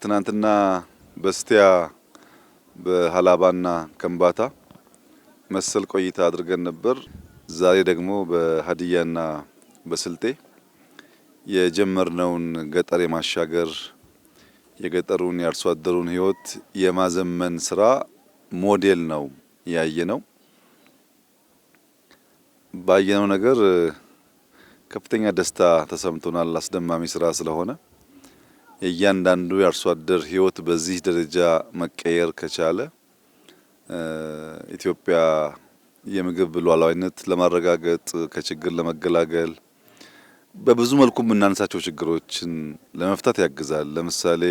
ከትናንትና በስቲያ በሃላባና ከምባታ መሰል ቆይታ አድርገን ነበር። ዛሬ ደግሞ በሀዲያና በስልጤ የጀመርነውን ገጠር የማሻገር የገጠሩን የአርሶ አደሩን ሕይወት የማዘመን ስራ ሞዴል ነው ያየነው። ባየነው ነገር ከፍተኛ ደስታ ተሰምቶናል። አስደማሚ ስራ ስለሆነ የእያንዳንዱ የአርሶ አደር ሕይወት በዚህ ደረጃ መቀየር ከቻለ ኢትዮጵያ የምግብ ሉዓላዊነት ለማረጋገጥ ከችግር ለመገላገል በብዙ መልኩ የምናነሳቸው ችግሮችን ለመፍታት ያግዛል። ለምሳሌ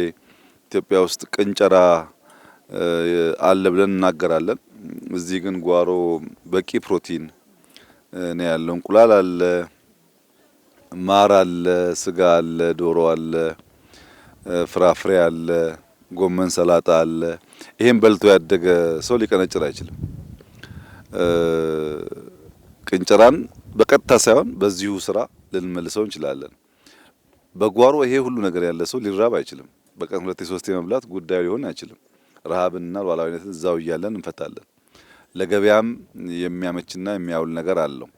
ኢትዮጵያ ውስጥ ቅንጨራ አለ ብለን እናገራለን። እዚህ ግን ጓሮ በቂ ፕሮቲን ነው ያለው። እንቁላል አለ፣ ማር አለ፣ ስጋ አለ፣ ዶሮ አለ፣ ፍራፍሬ አለ፣ ጎመን ሰላጣ አለ። ይሄን በልቶ ያደገ ሰው ሊቀነጭር አይችልም። ቅንጨራን በቀጥታ ሳይሆን በዚሁ ስራ ልንመልሰው እንችላለን። በጓሮ ይሄ ሁሉ ነገር ያለ ሰው ሊራብ አይችልም። በቀን 2-3 መብላት ጉዳዩ ሊሆን አይችልም። ረሃብንና ሉዓላዊነትን እዛው እያለን እንፈታለን። ለገበያም የሚያመችና የሚያውል ነገር አለው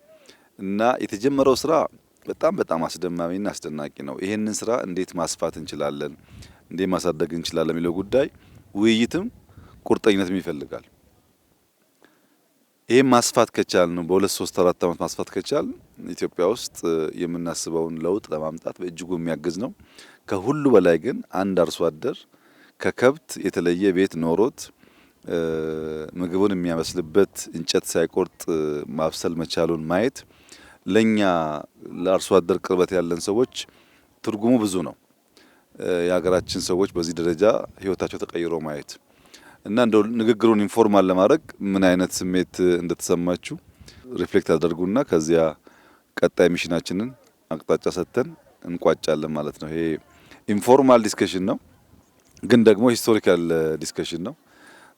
እና የተጀመረው ስራ በጣም አስደማሚና አስደናቂ ነው። ይሄንን ስራ እንዴት ማስፋት እንችላለን፣ እንዴት ማሳደግ እንችላለን የሚለው ጉዳይ ውይይትም ቁርጠኝነትም ይፈልጋል። ይሄን ማስፋት ከቻልን ነው በ2-3-4 ዓመት ማስፋት ከቻልን ኢትዮጵያ ውስጥ የምናስበውን ለውጥ ለማምጣት በእጅጉ የሚያግዝ ነው። ከሁሉ በላይ ግን አንድ አርሶ አደር ከከብት የተለየ ቤት ኖሮት ምግቡን የሚያመስልበት እንጨት ሳይቆርጥ ማብሰል መቻሉን ማየት ለኛ ለአርሶ አደር ቅርበት ያለን ሰዎች ትርጉሙ ብዙ ነው። የሀገራችን ሰዎች በዚህ ደረጃ ህይወታቸው ተቀይሮ ማየት እና እንደው ንግግሩን ኢንፎርማል ለማድረግ ምን አይነት ስሜት እንደተሰማችሁ ሪፍሌክት አድርጉና ከዚያ ቀጣይ ሚሽናችንን አቅጣጫ ሰጥተን እንቋጫለን ማለት ነው። ይሄ ኢንፎርማል ዲስከሽን ነው፣ ግን ደግሞ ሂስቶሪካል ዲስከሽን ነው።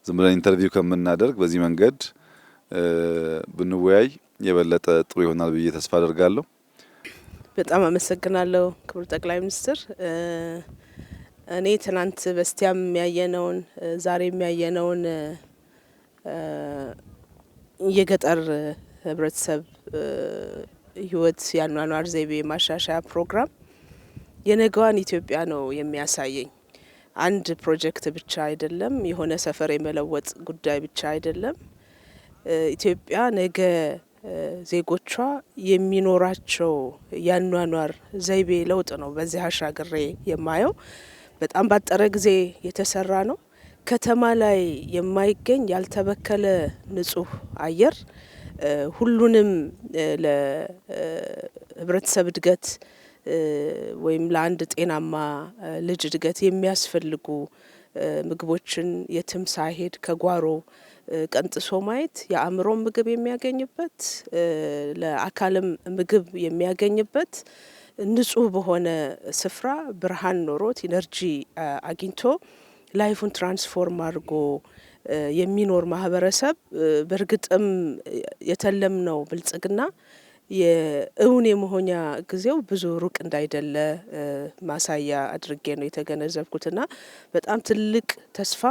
ዝም ብለን ኢንተርቪው ከምናደርግ በዚህ መንገድ ብንወያይ የበለጠ ጥሩ ይሆናል ብዬ ተስፋ አደርጋለሁ። በጣም አመሰግናለሁ ክቡር ጠቅላይ ሚኒስትር። እኔ ትናንት በስቲያም የሚያየነውን ዛሬ የሚያየነውን የገጠር ህብረተሰብ ህይወት ያኗኗር ዘይቤ ማሻሻያ ፕሮግራም የነገዋን ኢትዮጵያ ነው የሚያሳየኝ። አንድ ፕሮጀክት ብቻ አይደለም፣ የሆነ ሰፈር የመለወጥ ጉዳይ ብቻ አይደለም። ኢትዮጵያ ነገ ዜጎቿ የሚኖራቸው ያኗኗር ዘይቤ ለውጥ ነው በዚህ አሻግሬ የማየው። በጣም ባጠረ ጊዜ የተሰራ ነው። ከተማ ላይ የማይገኝ ያልተበከለ ንጹህ አየር ሁሉንም ለህብረተሰብ እድገት ወይም ለአንድ ጤናማ ልጅ እድገት የሚያስፈልጉ ምግቦችን የትም ሳይሄድ ከጓሮ ቀንጥሶ ማየት የአእምሮ ምግብ የሚያገኝበት ለአካልም ምግብ የሚያገኝበት ንጹህ በሆነ ስፍራ ብርሃን ኖሮት ኢነርጂ አግኝቶ ላይፉን ትራንስፎርም አድርጎ የሚኖር ማህበረሰብ በእርግጥም የተለምነው ብልጽግና የእውን የመሆኛ ጊዜው ብዙ ሩቅ እንዳይደለ ማሳያ አድርጌ ነው የተገነዘብኩትና በጣም ትልቅ ተስፋ፣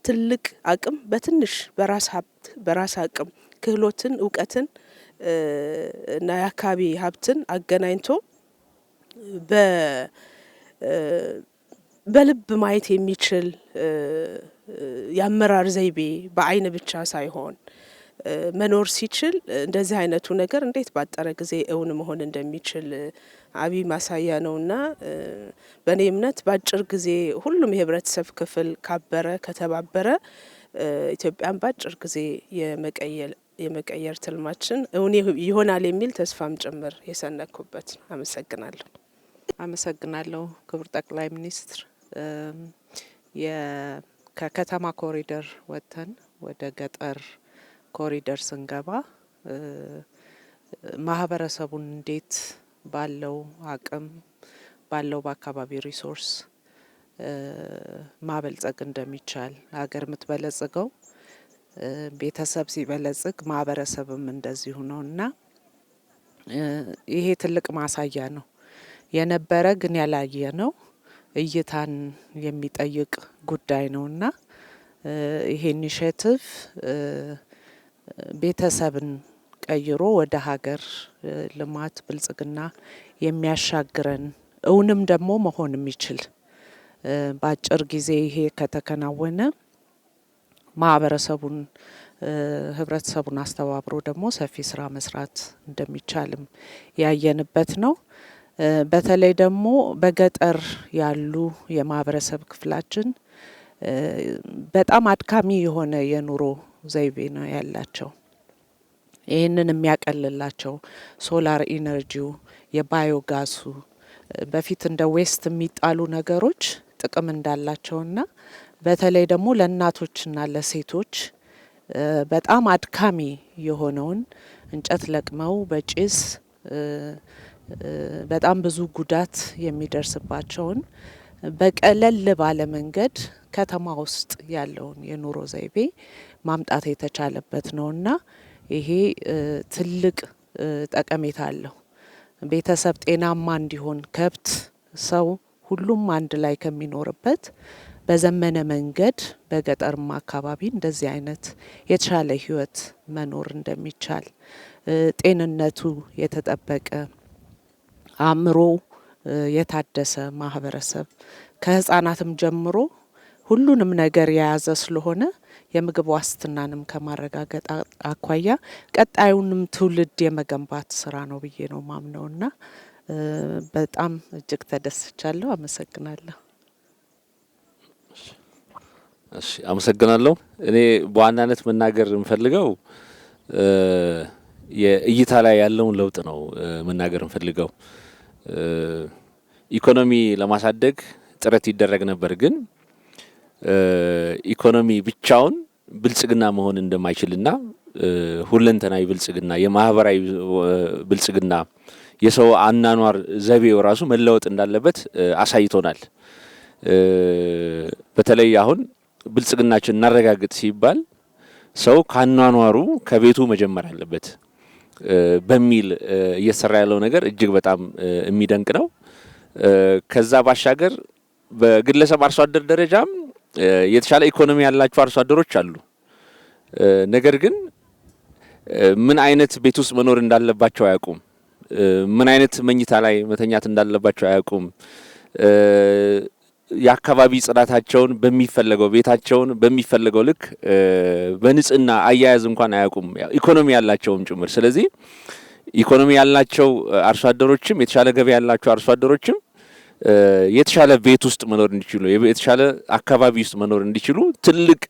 ትልቅ አቅም በትንሽ በራስ ሀብት በራስ አቅም ክህሎትን፣ እውቀትን እና የአካባቢ ሀብትን አገናኝቶ በልብ ማየት የሚችል የአመራር ዘይቤ በአይን ብቻ ሳይሆን መኖር ሲችል እንደዚህ አይነቱ ነገር እንዴት ባጠረ ጊዜ እውን መሆን እንደሚችል አብይ ማሳያ ነውና በእኔ እምነት በአጭር ጊዜ ሁሉም የህብረተሰብ ክፍል ካበረ ከተባበረ ኢትዮጵያን በአጭር ጊዜ የመቀየር ትልማችን እውን ይሆናል የሚል ተስፋም ጭምር የሰነኩበት። አመሰግናለሁ። አመሰግናለሁ ክቡር ጠቅላይ ሚኒስትር። ከከተማ ኮሪደር ወጥተን ወደ ገጠር ኮሪደር ስንገባ ማህበረሰቡን እንዴት ባለው አቅም ባለው በአካባቢ ሪሶርስ ማበልጸግ እንደሚቻል ሀገር የምትበለጽገው ቤተሰብ ሲበለጽግ ማህበረሰብም እንደዚሁ ነውና ይሄ ትልቅ ማሳያ ነው። የነበረ ግን ያላየ ነው እይታን የሚጠይቅ ጉዳይ ነውና ይሄ ኢኒሼቲቭ ቤተሰብን ቀይሮ ወደ ሀገር ልማት ብልጽግና የሚያሻግረን እውንም ደግሞ መሆን የሚችል በአጭር ጊዜ ይሄ ከተከናወነ ማህበረሰቡን ህብረተሰቡን አስተባብሮ ደግሞ ሰፊ ስራ መስራት እንደሚቻልም ያየንበት ነው። በተለይ ደግሞ በገጠር ያሉ የማህበረሰብ ክፍላችን በጣም አድካሚ የሆነ የኑሮ ዘይቤ ነው ያላቸው። ይህንን የሚያቀልላቸው ሶላር ኢነርጂው፣ የባዮጋሱ በፊት እንደ ዌስት የሚጣሉ ነገሮች ጥቅም እንዳላቸውና በተለይ ደግሞ ለእናቶችና ለሴቶች በጣም አድካሚ የሆነውን እንጨት ለቅመው በጭስ በጣም ብዙ ጉዳት የሚደርስባቸውን በቀለል ባለ መንገድ ከተማ ውስጥ ያለውን የኑሮ ዘይቤ ማምጣት የተቻለበት ነውና ይሄ ትልቅ ጠቀሜታ አለው። ቤተሰብ ጤናማ እንዲሆን ከብት፣ ሰው ሁሉም አንድ ላይ ከሚኖርበት በዘመነ መንገድ በገጠርማ አካባቢ እንደዚህ አይነት የተሻለ ህይወት መኖር እንደሚቻል ጤንነቱ የተጠበቀ አእምሮ የታደሰ ማህበረሰብ ከህፃናትም ጀምሮ ሁሉንም ነገር የያዘ ስለሆነ የምግብ ዋስትናንም ከማረጋገጥ አኳያ ቀጣዩንም ትውልድ የመገንባት ስራ ነው ብዬ ነው ማምነውና በጣም እጅግ ተደስቻለሁ። አመሰግናለሁ። እሺ፣ አመሰግናለሁ። እኔ በዋናነት መናገር የምፈልገው የእይታ ላይ ያለውን ለውጥ ነው መናገር የምፈልገው። ኢኮኖሚ ለማሳደግ ጥረት ይደረግ ነበር፣ ግን ኢኮኖሚ ብቻውን ብልጽግና መሆን እንደማይችልና ሁለንተናዊ ብልጽግና፣ የማህበራዊ ብልጽግና፣ የሰው አናኗር ዘይቤው ራሱ መለወጥ እንዳለበት አሳይቶናል። በተለይ አሁን ብልጽግናችን እናረጋግጥ ሲባል ሰው ካኗኗሩ ከቤቱ መጀመር አለበት በሚል እየሰራ ያለው ነገር እጅግ በጣም የሚደንቅ ነው። ከዛ ባሻገር በግለሰብ አርሶ አደር ደረጃም የተሻለ ኢኮኖሚ ያላቸው አርሶ አደሮች አሉ። ነገር ግን ምን አይነት ቤት ውስጥ መኖር እንዳለባቸው አያውቁም። ምን አይነት መኝታ ላይ መተኛት እንዳለባቸው አያውቁም። የአካባቢ ጽዳታቸውን በሚፈለገው ቤታቸውን በሚፈለገው ልክ በንጽህና አያያዝ እንኳን አያውቁም፣ ኢኮኖሚ ያላቸውም ጭምር። ስለዚህ ኢኮኖሚ ያላቸው አርሶ አደሮችም የተሻለ ገቢ ያላቸው አርሶ አደሮችም የተሻለ ቤት ውስጥ መኖር እንዲችሉ፣ የተሻለ አካባቢ ውስጥ መኖር እንዲችሉ ትልቅ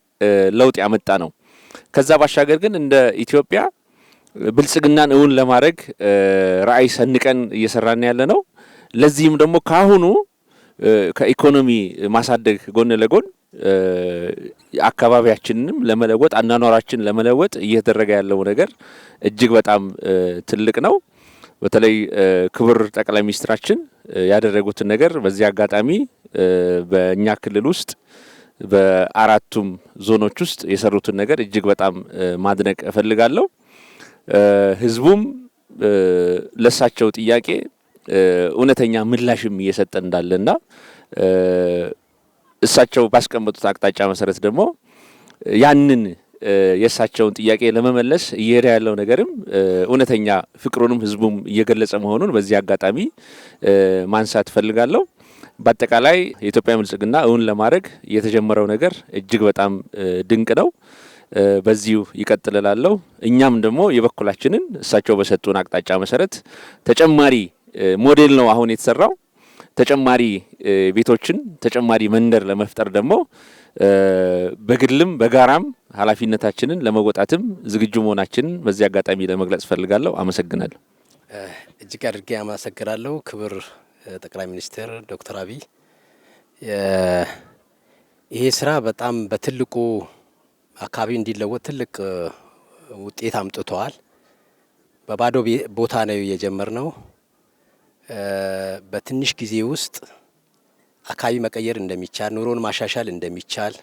ለውጥ ያመጣ ነው። ከዛ ባሻገር ግን እንደ ኢትዮጵያ ብልጽግናን እውን ለማድረግ ራዕይ ሰንቀን እየሰራን ያለ ነው። ለዚህም ደግሞ ካሁኑ ከኢኮኖሚ ማሳደግ ጎን ለጎን አካባቢያችንንም ለመለወጥ አናኗራችን ለመለወጥ እየተደረገ ያለው ነገር እጅግ በጣም ትልቅ ነው። በተለይ ክቡር ጠቅላይ ሚኒስትራችን ያደረጉትን ነገር በዚህ አጋጣሚ በእኛ ክልል ውስጥ በአራቱም ዞኖች ውስጥ የሰሩትን ነገር እጅግ በጣም ማድነቅ እፈልጋለሁ። ህዝቡም ለሳቸው ጥያቄ እውነተኛ ምላሽም እየሰጠ እንዳለና እሳቸው ባስቀመጡት አቅጣጫ መሰረት ደግሞ ያንን የእሳቸውን ጥያቄ ለመመለስ እየሄደ ያለው ነገርም እውነተኛ ፍቅሩንም ህዝቡም እየገለጸ መሆኑን በዚህ አጋጣሚ ማንሳት እፈልጋለሁ። በአጠቃላይ የኢትዮጵያ ብልጽግና እውን ለማድረግ የተጀመረው ነገር እጅግ በጣም ድንቅ ነው። በዚሁ ይቀጥላል። እኛም ደግሞ የበኩላችንን እሳቸው በሰጡን አቅጣጫ መሰረት ተጨማሪ ሞዴል ነው አሁን የተሰራው። ተጨማሪ ቤቶችን ተጨማሪ መንደር ለመፍጠር ደግሞ በግልም በጋራም ኃላፊነታችንን ለመወጣትም ዝግጁ መሆናችንን በዚህ አጋጣሚ ለመግለጽ ፈልጋለሁ። አመሰግናለሁ። እጅግ አድርጌ አመሰግናለሁ። ክቡር ጠቅላይ ሚኒስትር ዶክተር አብይ ይሄ ስራ በጣም በትልቁ አካባቢ እንዲለወጥ ትልቅ ውጤት አምጥተዋል። በባዶ ቦታ ነው የጀመርነው። በትንሽ ጊዜ ውስጥ አካባቢ መቀየር እንደሚቻል፣ ኑሮን ማሻሻል እንደሚቻል፣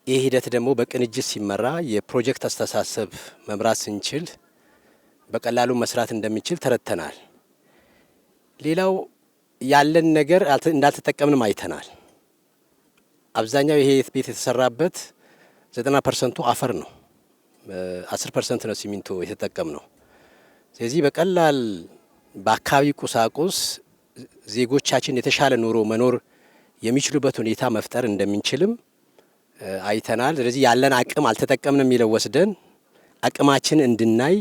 ይህ ሂደት ደግሞ በቅንጅት ሲመራ የፕሮጀክት አስተሳሰብ መምራት ስንችል በቀላሉ መስራት እንደሚችል ተረድተናል። ሌላው ያለን ነገር እንዳልተጠቀምንም አይተናል። አብዛኛው ይሄ ቤት የተሰራበት 90% አፈር ነው፣ 10% ነው ሲሚንቶ የተጠቀም ነው። ስለዚህ በቀላል በአካባቢ ቁሳቁስ ዜጎቻችን የተሻለ ኑሮ መኖር የሚችሉበት ሁኔታ መፍጠር እንደምንችልም አይተናል። ስለዚህ ያለን አቅም አልተጠቀምንም የሚለው ወስደን አቅማችን እንድናይ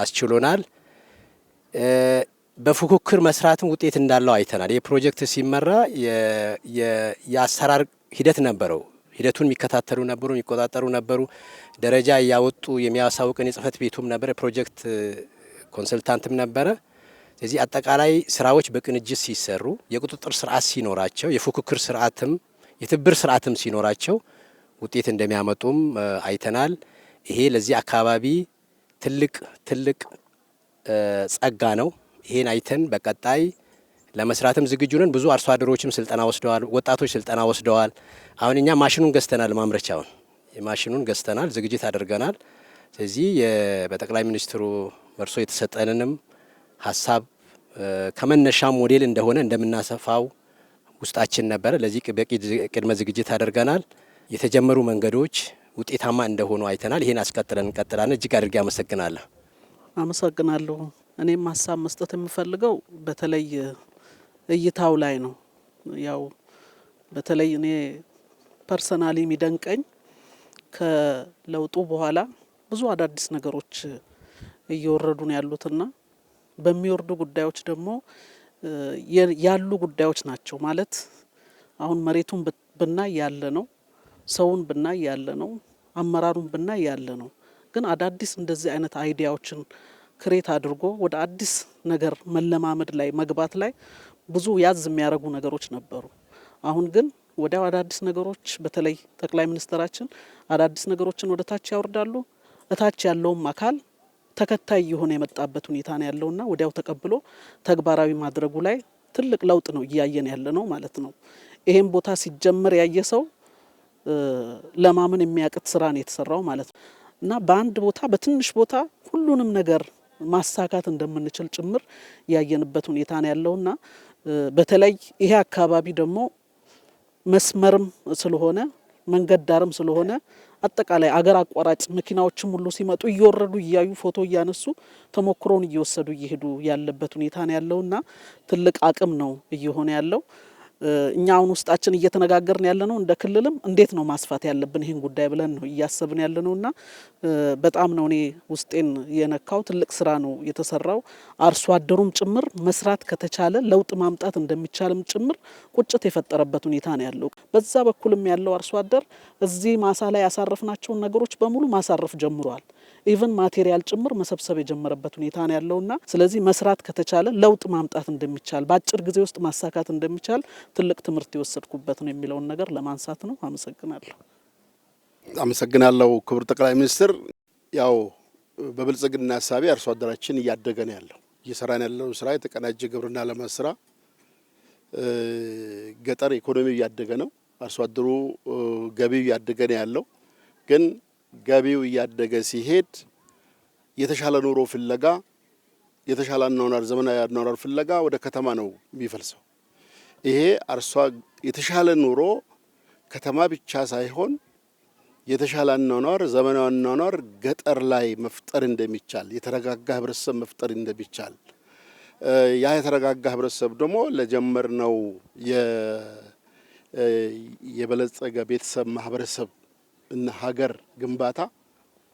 አስችሎናል። በፉክክር መስራትም ውጤት እንዳለው አይተናል። ይህ ፕሮጀክት ሲመራ የአሰራር ሂደት ነበረው። ሂደቱን የሚከታተሉ ነበሩ፣ የሚቆጣጠሩ ነበሩ። ደረጃ እያወጡ የሚያሳውቅን የጽህፈት ቤቱም ነበረ፣ ፕሮጀክት ኮንሰልታንትም ነበረ። ስለዚህ አጠቃላይ ስራዎች በቅንጅት ሲሰሩ የቁጥጥር ስርዓት ሲኖራቸው የፉክክር ስርዓትም የትብብር ስርዓትም ሲኖራቸው ውጤት እንደሚያመጡም አይተናል። ይሄ ለዚህ አካባቢ ትልቅ ጸጋ ነው። ይሄን አይተን በቀጣይ ለመስራትም ዝግጁ ነን። ብዙ አርሶ አደሮችም ስልጠና ወስደዋል፣ ወጣቶች ስልጠና ወስደዋል። አሁን እኛ ማሽኑን ገዝተናል፣ ማምረቻውን የማሽኑን ገዝተናል፣ ዝግጅት አድርገናል። ስለዚህ በጠቅላይ ሚኒስትሩ መርሶ የተሰጠንንም ሀሳብ ከመነሻ ሞዴል እንደሆነ እንደምናሰፋው ውስጣችን ነበረ። ለዚህ በቂ ቅድመ ዝግጅት አድርገናል። የተጀመሩ መንገዶች ውጤታማ እንደሆኑ አይተናል። ይሄን አስቀጥለን እንቀጥላለን። እጅግ አድርጌ አመሰግናለሁ። አመሰግናለሁ። እኔም ሀሳብ መስጠት የምፈልገው በተለይ እይታው ላይ ነው። ያው በተለይ እኔ ፐርሰናሊ የሚደንቀኝ ከለውጡ በኋላ ብዙ አዳዲስ ነገሮች እየወረዱ ነው ያሉትና በሚወርዱ ጉዳዮች ደግሞ ያሉ ጉዳዮች ናቸው ማለት አሁን መሬቱን ብናይ ያለ ነው፣ ሰውን ብናይ ያለ ነው፣ አመራሩን ብናይ ያለ ነው። ግን አዳዲስ እንደዚህ አይነት አይዲያዎችን ክሬት አድርጎ ወደ አዲስ ነገር መለማመድ ላይ መግባት ላይ ብዙ ያዝ የሚያደርጉ ነገሮች ነበሩ። አሁን ግን ወዲያው አዳዲስ ነገሮች በተለይ ጠቅላይ ሚኒስትራችን አዳዲስ ነገሮችን ወደ ታች ያወርዳሉ። እታች ያለውም አካል ተከታይ የሆነ የመጣበት ሁኔታ ነው ያለውና ወዲያው ተቀብሎ ተግባራዊ ማድረጉ ላይ ትልቅ ለውጥ ነው እያየን ያለ ነው ማለት ነው። ይሄን ቦታ ሲጀመር ያየ ሰው ለማመን የሚያቅት ስራ ነው የተሰራው ማለት ነው እና በአንድ ቦታ በትንሽ ቦታ ሁሉንም ነገር ማሳካት እንደምንችል ጭምር ያየንበት ሁኔታ ነው ያለውና በተለይ ይሄ አካባቢ ደግሞ መስመርም ስለሆነ መንገድ ዳርም ስለሆነ አጠቃላይ አገር አቋራጭ መኪናዎችም ሁሉ ሲመጡ እየወረዱ እያዩ ፎቶ እያነሱ ተሞክሮን እየወሰዱ እየሄዱ ያለበት ሁኔታ ነው ያለውና ትልቅ አቅም ነው እየሆነ ያለው። እኛ አሁን ውስጣችን እየተነጋገርን ያለ ነው እንደ ክልልም እንዴት ነው ማስፋት ያለብን ይህን ጉዳይ ብለን ነው እያሰብን ያለ ነውና በጣም ነው እኔ ውስጤን የነካው። ትልቅ ስራ ነው የተሰራው። አርሶ አደሩም ጭምር መስራት ከተቻለ ለውጥ ማምጣት እንደሚቻልም ጭምር ቁጭት የፈጠረበት ሁኔታ ነው ያለው። በዛ በኩልም ያለው አርሶ አደር እዚህ ማሳ ላይ ያሳረፍናቸውን ነገሮች በሙሉ ማሳረፍ ጀምሯል። ኢቭን ማቴሪያል ጭምር መሰብሰብ የጀመረበት ሁኔታ ነው ያለውና ስለዚህ መስራት ከተቻለ ለውጥ ማምጣት እንደሚቻል በአጭር ጊዜ ውስጥ ማሳካት እንደሚቻል ትልቅ ትምህርት የወሰድኩበት ነው የሚለውን ነገር ለማንሳት ነው። አመሰግናለሁ ክቡር ጠቅላይ ሚኒስትር። ያው በብልጽግና ሀሳቤ አርሶ አደራችን እያደገ ነው ያለው። እየሰራን ያለው ስራ የተቀናጀ ግብርና ልማት ስራ ገጠር ኢኮኖሚው እያደገ ነው። አርሶ አደሩ ገቢው እያደገ ነው ያለው። ግን ገቢው እያደገ ሲሄድ የተሻለ ኑሮ ፍለጋ የተሻለ አኗኗር ዘመናዊ አኗኗር ፍለጋ ወደ ከተማ ነው የሚፈልሰው። ይሄ የተሻለ ኑሮ ከተማ ብቻ ሳይሆን የተሻለ አኗኗር ዘመናዊ አኗኗር ገጠር ላይ መፍጠር እንደሚቻል የተረጋጋ ህብረተሰብ መፍጠር እንደሚቻል ያ የተረጋጋ ህብረተሰብ ደግሞ ለጀመርነው የበለጸገ ቤተሰብ ማህበረሰብ እና ሀገር ግንባታ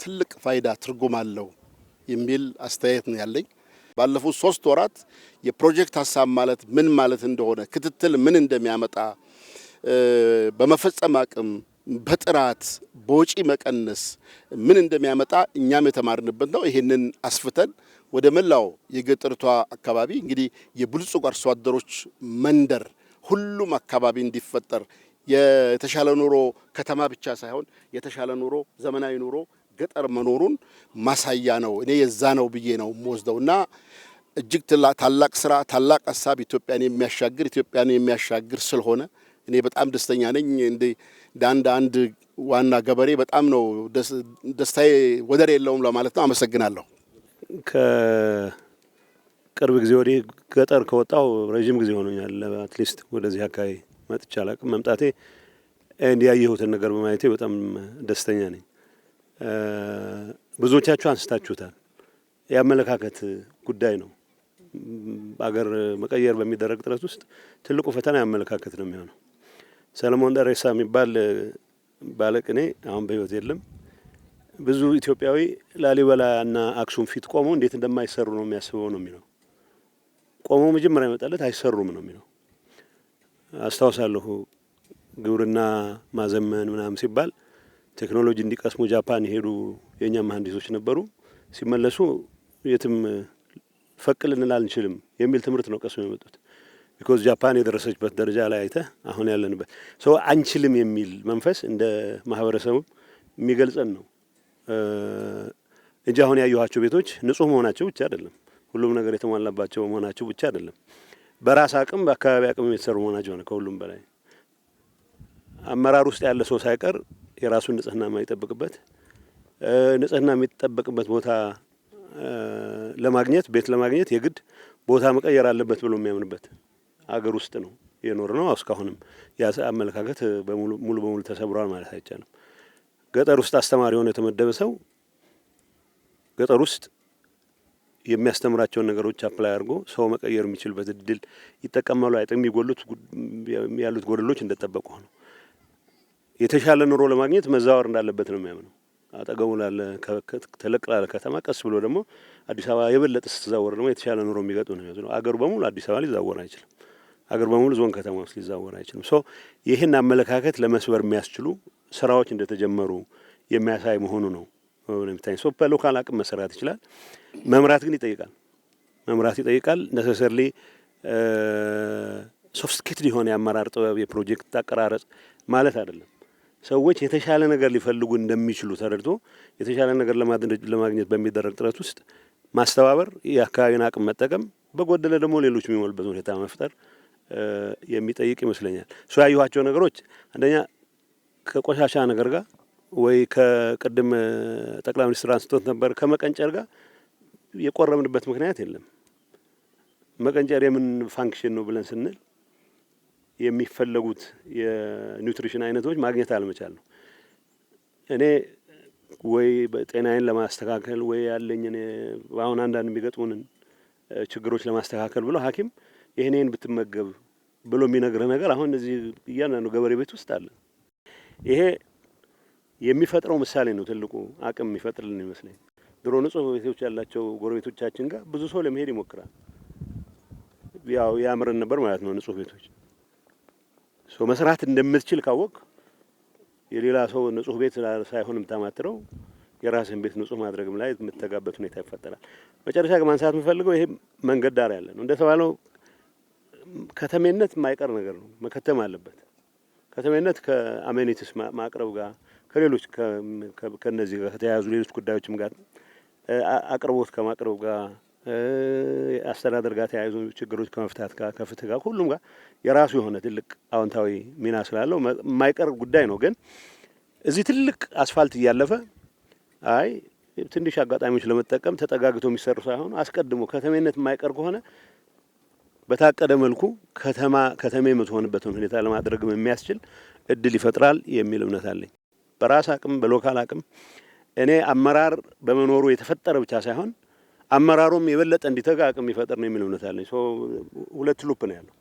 ትልቅ ፋይዳ ትርጉም አለው የሚል አስተያየት ነው ያለኝ። ባለፉት 3 ወራት የፕሮጀክት ሀሳብ ማለት ምን ማለት እንደሆነ ክትትል ምን እንደሚያመጣ በመፈጸም አቅም በጥራት በወጪ መቀነስ ምን እንደሚያመጣ እኛም የተማርንበት ነው። ይሄንን አስፍተን ወደ መላው የገጠርቷ አካባቢ እንግዲህ የብልጽግ አርሶ አደሮች መንደር ሁሉም አካባቢ እንዲፈጠር የተሻለ ኑሮ ከተማ ብቻ ሳይሆን የተሻለ ኑሮ ዘመናዊ ኑሮ ገጠር መኖሩን ማሳያ ነው። እኔ የዛ ነው ብዬ ነው የምወስደውና እጅግ ታላቅ ስራ ታላቅ ሀሳብ ኢትዮጵያን የሚያሻግር ስለሆነ እኔ በጣም ደስተኛ ነኝ። እንደ አንድ ዋና ገበሬ በጣም ነው ደስታዬ ወደር የለውም ለማለት ነው። አመሰግናለሁ። ቅርብ ጊዜ ወዲህ ገጠር ከወጣው ረጅም ጊዜ ሆኖኛል። አትሊስት ወደዚህ አካባቢ መጥቼ አላቅም። መምጣቴ እንዲያየሁትን ነገር በማየቴ በጣም ደስተኛ ነኝ። ብዙዎቻችሁ አንስታችሁታል። የአመለካከት ጉዳይ ነው። አገር መቀየር በሚደረግ ጥረት ውስጥ ትልቁ ፈተና የአመለካከት ነው የሚሆነው። ሰለሞን ደሬሳ የሚባል ባለቅኔ አሁን በሕይወት የለም። ብዙ ኢትዮጵያዊ ላሊበላና አክሱም ፊት ቆሞ እንዴት እንደማይሰሩ ነው የሚያስበው ነው የሚለው። ቆሞ መጀመሪያ ይመጣለት አይሰሩም ነው የሚለው። አስታውሳለሁ ግብርና ማዘመን ምናምን ሲባል ቴክኖሎጂ እንዲቀስሙ ጃፓን የሄዱ የእኛ መሀንዲሶች ነበሩ። ሲመለሱ የትም ፈቅ ልንል አንችልም የሚል ትምህርት ነው ቀስሞ የመጡት። ቢኮዝ ጃፓን የደረሰችበት ደረጃ ላይ አይተህ አሁን ያለንበት ሰው አንችልም የሚል መንፈስ እንደ ማህበረሰቡ የሚገልጸን ነው እንጂ አሁን ያየኋቸው ቤቶች ንጹህ መሆናቸው ብቻ አይደለም፣ ሁሉም ነገር የተሟላባቸው መሆናቸው ብቻ አይደለም፣ በራስ አቅም በአካባቢ አቅም የተሰሩ መሆናቸው ነው። ከሁሉም በላይ አመራር ውስጥ ያለ ሰው ሳይቀር የራሱን ንጽህና የማይጠብቅበት ንጽህና የሚጠበቅበት ቦታ ለማግኘት ቤት ለማግኘት የግድ ቦታ መቀየር አለበት ብሎ የሚያምንበት አገር ውስጥ ነው የኖር ነው። እስካሁንም ያ አመለካከት ሙሉ በሙሉ ተሰብሯል ማለት አይቻልም። ገጠር ውስጥ አስተማሪ ሆኖ የተመደበ ሰው ገጠር ውስጥ የሚያስተምራቸውን ነገሮች አፕላይ አድርጎ ሰው መቀየር የሚችልበት እድል ይጠቀማሉ። አይጠም የሚጎሉት ያሉት ጎደሎች እንደተጠበቁ ነው። የተሻለ ኑሮ ለማግኘት መዛወር እንዳለበት ነው የሚያምነው። አጠገቡ ላለ ተለቅ ላለ ከተማ ቀስ ብሎ ደግሞ አዲስ አበባ የበለጠ ስትዛወር ደግሞ የተሻለ ኑሮ የሚገጡ ነው የሚሆነው። አገሩ በሙሉ አዲስ አበባ ሊዛወር አይችልም። አገር በሙሉ ዞን ከተማ ውስጥ ሊዛወር አይችልም። ሶ ይህን አመለካከት ለመስበር የሚያስችሉ ስራዎች እንደተጀመሩ የሚያሳይ መሆኑ ነው የሚታይ። ሶ በሎካል አቅም መሰራት ይችላል። መምራት ግን ይጠይቃል። መምራት ይጠይቃል። ነሰሰርሊ ሶፍስቲኬትድ የሆነ የአመራር ጥበብ የፕሮጀክት አቀራረጽ ማለት አይደለም። ሰዎች የተሻለ ነገር ሊፈልጉ እንደሚችሉ ተረድቶ የተሻለ ነገር ለማግኘት በሚደረግ ጥረት ውስጥ ማስተባበር፣ የአካባቢን አቅም መጠቀም፣ በጎደለ ደግሞ ሌሎች የሚሞሉበት ሁኔታ መፍጠር የሚጠይቅ ይመስለኛል። ሶ ያየኋቸው ነገሮች አንደኛ ከቆሻሻ ነገር ጋር ወይ ከቅድም ጠቅላይ ሚኒስትር አንስቶት ነበር ከመቀንጨር ጋር የቆረብንበት ምክንያት የለም። መቀንጨር የምን ፋንክሽን ነው ብለን ስንል የሚፈለጉት የኒውትሪሽን አይነቶች ማግኘት አለመቻል ነው። እኔ ወይ ጤናዬን ለማስተካከል ወይ ያለኝን አሁን አንዳንድ የሚገጥሙንን ችግሮች ለማስተካከል ብሎ ሐኪም ይሄንን ብትመገብ ብሎ የሚነግርህ ነገር አሁን እዚህ እያንዳንዱ ገበሬ ቤት ውስጥ አለ። ይሄ የሚፈጥረው ምሳሌ ነው። ትልቁ አቅም የሚፈጥርልን ይመስለኝ። ድሮ ንጹህ ቤቶች ያላቸው ጎረቤቶቻችን ጋር ብዙ ሰው ለመሄድ ይሞክራል። ያው ያምረን ነበር ማለት ነው ንጹህ ቤቶች። ሶ መስራት እንደምትችል ካወቅ የሌላ ሰው ንጹህ ቤት ሳይሆን የምታማትረው የራስን ቤት ንጹህ ማድረግም ላይ የምትተጋበት ሁኔታ ይፈጠራል። መጨረሻ ማንሳት የምፈልገው ይሄ መንገድ ዳር ያለ ነው። እንደተባለው ከተሜነት የማይቀር ነገር ነው፣ መከተም አለበት። ከተሜነት ከአሜኒቲስ ማቅረብ ጋር ከሌሎች ከነዚህ ጋር ከተያያዙ ሌሎች ጉዳዮችም ጋር አቅርቦት ከማቅረብ ጋር አስተዳደር ጋር ተያይዞ ችግሮች ከመፍታት ጋር ከፍትህ ጋር ሁሉም ጋር የራሱ የሆነ ትልቅ አዎንታዊ ሚና ስላለው የማይቀር ጉዳይ ነው። ግን እዚህ ትልቅ አስፋልት እያለፈ አይ ትንሽ አጋጣሚዎች ለመጠቀም ተጠጋግቶ የሚሰሩ ሳይሆን አስቀድሞ ከተሜነት የማይቀር ከሆነ በታቀደ መልኩ ከተሜ የምትሆንበትን ሁኔታ ለማድረግም የሚያስችል እድል ይፈጥራል የሚል እምነት አለኝ። በራስ አቅም በሎካል አቅም እኔ አመራር በመኖሩ የተፈጠረ ብቻ ሳይሆን አመራሩም የበለጠ እንዲተጋ አቅም ይፈጥር ነው የሚል እምነት አለኝ። ሶ ሁለት ሉፕ ነው ያለው።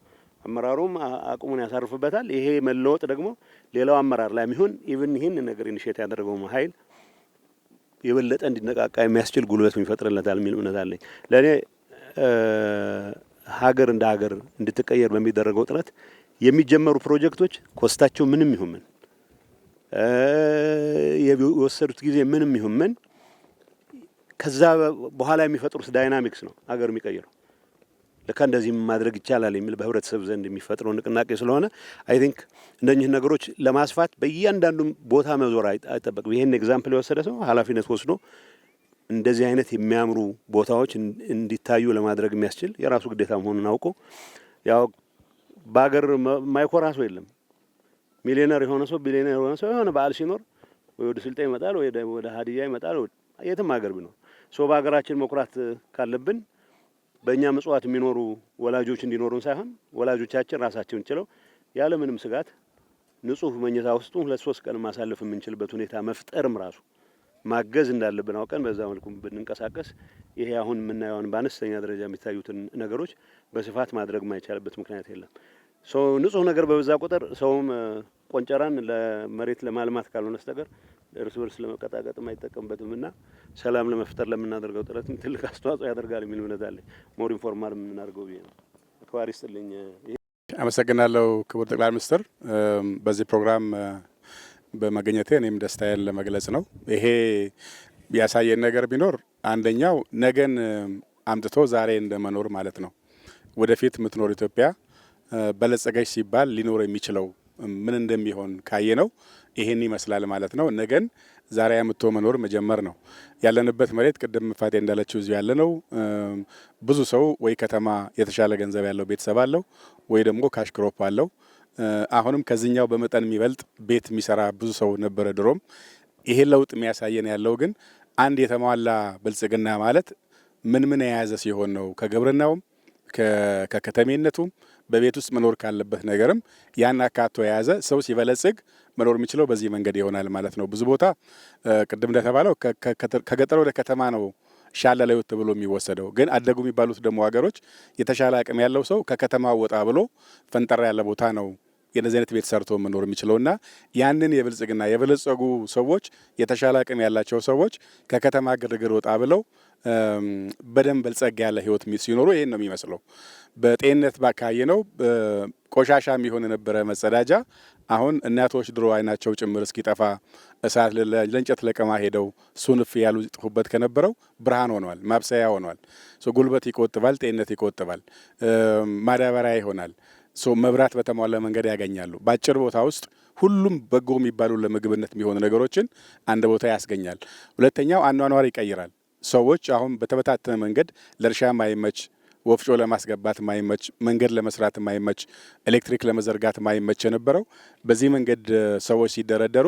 አመራሩም አቅሙን ያሳርፍበታል። ይሄ መለወጥ ደግሞ ሌላው አመራር ላይ የሚሆን ኢቭን ይህን ነገር ኢኒሼት ያደረገው ኃይል የበለጠ እንዲነቃቃ የሚያስችል ጉልበት ይፈጥርለታል የሚል እምነት አለኝ። ለእኔ ሀገር እንደ ሀገር እንድትቀየር በሚደረገው ጥረት የሚጀመሩ ፕሮጀክቶች ኮስታቸው ምንም ይሁን ምን የወሰዱት ጊዜ ምንም ይሁን ምን ከዛ በኋላ የሚፈጥሩት ዳይናሚክስ ነው ሀገር የሚቀይረው። ለካ እንደዚህ ማድረግ ይቻላል የሚል በህብረተሰብ ዘንድ የሚፈጥረው ንቅናቄ ስለሆነ አይ ቲንክ እነኚህ ነገሮች ለማስፋት በእያንዳንዱ ቦታ መዞር አይጠበቅም። ይህን ኤግዛምፕል የወሰደ ሰው ኃላፊነት ወስዶ እንደዚህ አይነት የሚያምሩ ቦታዎች እንዲታዩ ለማድረግ የሚያስችል የራሱ ግዴታ መሆኑን አውቆ ያው በሀገር ማይኮራ ሰው የለም። ሚሊዮነር የሆነ ሰው ቢሊዮነር የሆነ ሰው የሆነ በዓል ሲኖር ወይ ወደ ስልጤ ይመጣል ወይ ወደ ሀዲያ ይመጣል የትም ሀገር ቢኖር። ሶ በሀገራችን መኩራት ካለብን በእኛ ምጽዋት የሚኖሩ ወላጆች እንዲኖሩን ሳይሆን ወላጆቻችን ራሳቸውን ችለው ያለ ምንም ስጋት ንጹህ መኝታ ውስጥ 2-3 ቀን ማሳለፍ የምንችልበት ሁኔታ መፍጠርም ራሱ ማገዝ እንዳለብን አውቀን በዛ መልኩ ብንንቀሳቀስ ይሄ አሁን የምናየውን በአነስተኛ ደረጃ የሚታዩትን ነገሮች በስፋት ማድረግ ማይቻልበት ምክንያት የለም። ንጹህ ነገር በበዛ ቁጥር ሰውም ቆንጨራን ለመሬት ለማልማት ካልሆነ በስተቀር እርስ በርስ ለመቀጣቀጥ አይጠቀምበትም እና ሰላም ለመፍጠር ለምናደርገው ጥረትም ትልቅ አስተዋጽኦ ያደርጋል የሚል እምነት አለኝ። ሞር ኢንፎርማል የምናደርገው ብዬ ነው። አክባሪ ይስጥልኝ። አመሰግናለሁ ክቡር ጠቅላይ ሚኒስትር በዚህ ፕሮግራም በመገኘቴ እኔም ደስታዬን ለመግለጽ ነው። ይሄ ያሳየን ነገር ቢኖር አንደኛው ነገን አምጥቶ ዛሬ እንደመኖር ማለት ነው። ወደፊት የምትኖር ኢትዮጵያ በለጸገች ሲባል ሊኖር የሚችለው ምን እንደሚሆን ካየ ነው ይሄን ይመስላል ማለት ነው። ነገን ዛሬ አምጥቶ መኖር መጀመር ነው። ያለንበት መሬት ቅድም ፋቴ እንዳለችው እዚሁ ያለ ነው። ብዙ ሰው ወይ ከተማ የተሻለ ገንዘብ ያለው ቤተሰብ አለው ወይ ደግሞ ካሽክሮፕ አለው። አሁንም ከዚህኛው በመጠን የሚበልጥ ቤት የሚሰራ ብዙ ሰው ነበረ ድሮም። ይሄ ለውጥ የሚያሳየን ያለው ግን አንድ የተሟላ ብልጽግና ማለት ምን የያዘ ሲሆን ነው። ከግብርናውም ከከተሜነቱም በቤት ውስጥ መኖር ካለበት ነገርም ያን አካቶ የያዘ ሰው ሲበለጽግ መኖር የሚችለው በዚህ መንገድ ይሆናል ማለት ነው። ብዙ ቦታ ቅድም እንደተባለው ከገጠር ወደ ከተማ ነው ሻለ ለህይወት ተብሎ የሚወሰደው። ግን አደጉ የሚባሉት ደግሞ ሀገሮች የተሻለ አቅም ያለው ሰው ከከተማ ወጣ ብሎ ፈንጠራ ያለ ቦታ ነው የነዚህ አይነት ቤት ሰርቶ መኖር የሚችለውና ያንን የብልጽግና የበለጸጉ ሰዎች የተሻለ አቅም ያላቸው ሰዎች ከከተማ ግርግር ወጣ ብለው በደንብ በልጸግ ያለ ህይወት ሲኖሩ ይሄን ነው የሚመስለው። በጤንነት ባካየ ነው ቆሻሻ የሚሆን የነበረ መጸዳጃ አሁን እናቶች ድሮ አይናቸው ጭምር እስኪጠፋ እሳት ለእንጨት ለቀማ ሄደው ሱንፍ ያሉ ይጥፉበት ከነበረው ብርሃን ሆኗል፣ ማብሰያ ሆኗል። ጉልበት ይቆጥባል፣ ጤንነት ይቆጥባል፣ ማዳበሪያ ይሆናል። መብራት በተሟላ መንገድ ያገኛሉ። በአጭር ቦታ ውስጥ ሁሉም በጎ የሚባሉ ለምግብነት የሚሆኑ ነገሮችን አንድ ቦታ ያስገኛል። ሁለተኛው አኗኗር ይቀይራል። ሰዎች አሁን በተበታተነ መንገድ ለእርሻ ማይመች፣ ወፍጮ ለማስገባት ማይመች፣ መንገድ ለመስራት ማይመች፣ ኤሌክትሪክ ለመዘርጋት ማይመች የነበረው በዚህ መንገድ ሰዎች ሲደረደሩ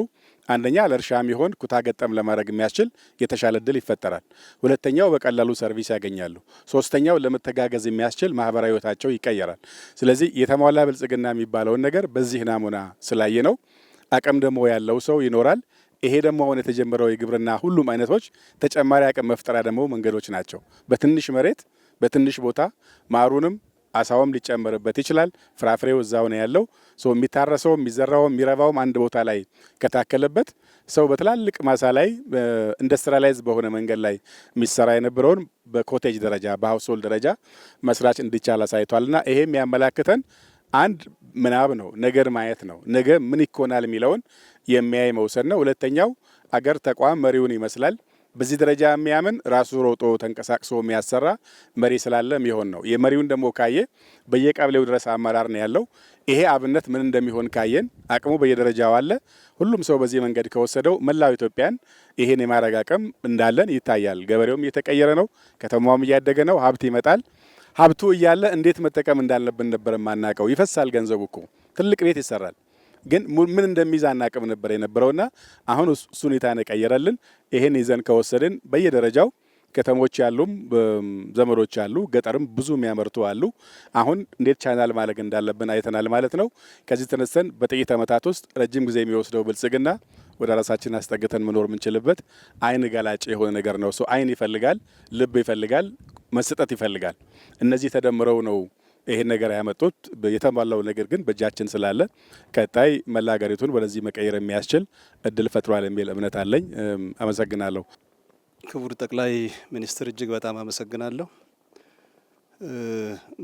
አንደኛ ለእርሻ የሚሆን ኩታ ገጠም ለማድረግ የሚያስችል የተሻለ እድል ይፈጠራል። ሁለተኛው በቀላሉ ሰርቪስ ያገኛሉ። ሶስተኛው ለመተጋገዝ የሚያስችል ማህበራዊ ህይወታቸው ይቀየራል። ስለዚህ የተሟላ ብልጽግና የሚባለውን ነገር በዚህ ናሙና ስላየ ነው። አቅም ደግሞ ያለው ሰው ይኖራል። ይሄ ደግሞ አሁን የተጀመረው የግብርና ሁሉም አይነቶች ተጨማሪ አቅም መፍጠሪያ ደግሞ መንገዶች ናቸው። በትንሽ መሬት በትንሽ ቦታ ማሩንም አሳውም ሊጨመርበት ይችላል። ፍራፍሬው እዛው ነው ያለው። የሚታረሰው የሚዘራው የሚረባውም አንድ ቦታ ላይ ከታከለበት ሰው በትላልቅ ማሳ ላይ ኢንዱስትሪያላይዝ በሆነ መንገድ ላይ የሚሰራ የነበረውን በኮቴጅ ደረጃ በሀውስሆልድ ደረጃ መስራት እንዲቻል አሳይቷልና ይሄም ያመላክተን አንድ ምናብ ነው፣ ነገር ማየት ነው። ነገ ምን ይኮናል የሚለውን የሚያይ መውሰድ ነው። ሁለተኛው አገር ተቋም መሪውን ይመስላል። በዚህ ደረጃ የሚያምን ራሱ ሮጦ ተንቀሳቅሶ የሚያሰራ መሪ ስላለ የሚሆን ነው። የመሪውን ደግሞ ካየ በየቀበሌው ድረስ አመራር ነው ያለው። ይሄ አብነት ምን እንደሚሆን ካየን አቅሙ በየደረጃው አለ። ሁሉም ሰው በዚህ መንገድ ከወሰደው መላው ኢትዮጵያን ይሄን የማድረግ አቅም እንዳለን ይታያል። ገበሬውም እየተቀየረ ነው፣ ከተማውም እያደገ ነው፣ ሀብት ይመጣል። ሀብቱ እያለ እንዴት መጠቀም እንዳለብን ነበር የማናውቀው። ይፈሳል ገንዘቡ እኮ ትልቅ ቤት ይሰራል፣ ግን ምን እንደሚይዝ አናውቅም ነበር የነበረውና አሁን እሱ ሁኔታ ቀየረልን። ይሄን ይዘን ከወሰድን በየደረጃው ከተሞች ያሉም ዘመዶች አሉ፣ ገጠርም ብዙ የሚያመርቱ አሉ። አሁን እንዴት ቻናል ማድረግ እንዳለብን አይተናል ማለት ነው። ከዚህ ተነስተን በጥቂት ዓመታት ውስጥ ረጅም ጊዜ የሚወስደው ብልጽግና ወደ ራሳችን አስጠግተን መኖር የምንችልበት አይን ገላጭ የሆነ ነገር ነው። አይን ይፈልጋል፣ ልብ ይፈልጋል፣ መስጠት ይፈልጋል። እነዚህ ተደምረው ነው ይሄን ነገር ያመጡት። የተሟላው ነገር ግን በእጃችን ስላለ ቀጣይ መላ ሀገሪቱን ወደዚህ መቀየር የሚያስችል እድል ፈጥሯል የሚል እምነት አለኝ። አመሰግናለሁ። ክቡር ጠቅላይ ሚኒስትር እጅግ በጣም አመሰግናለሁ።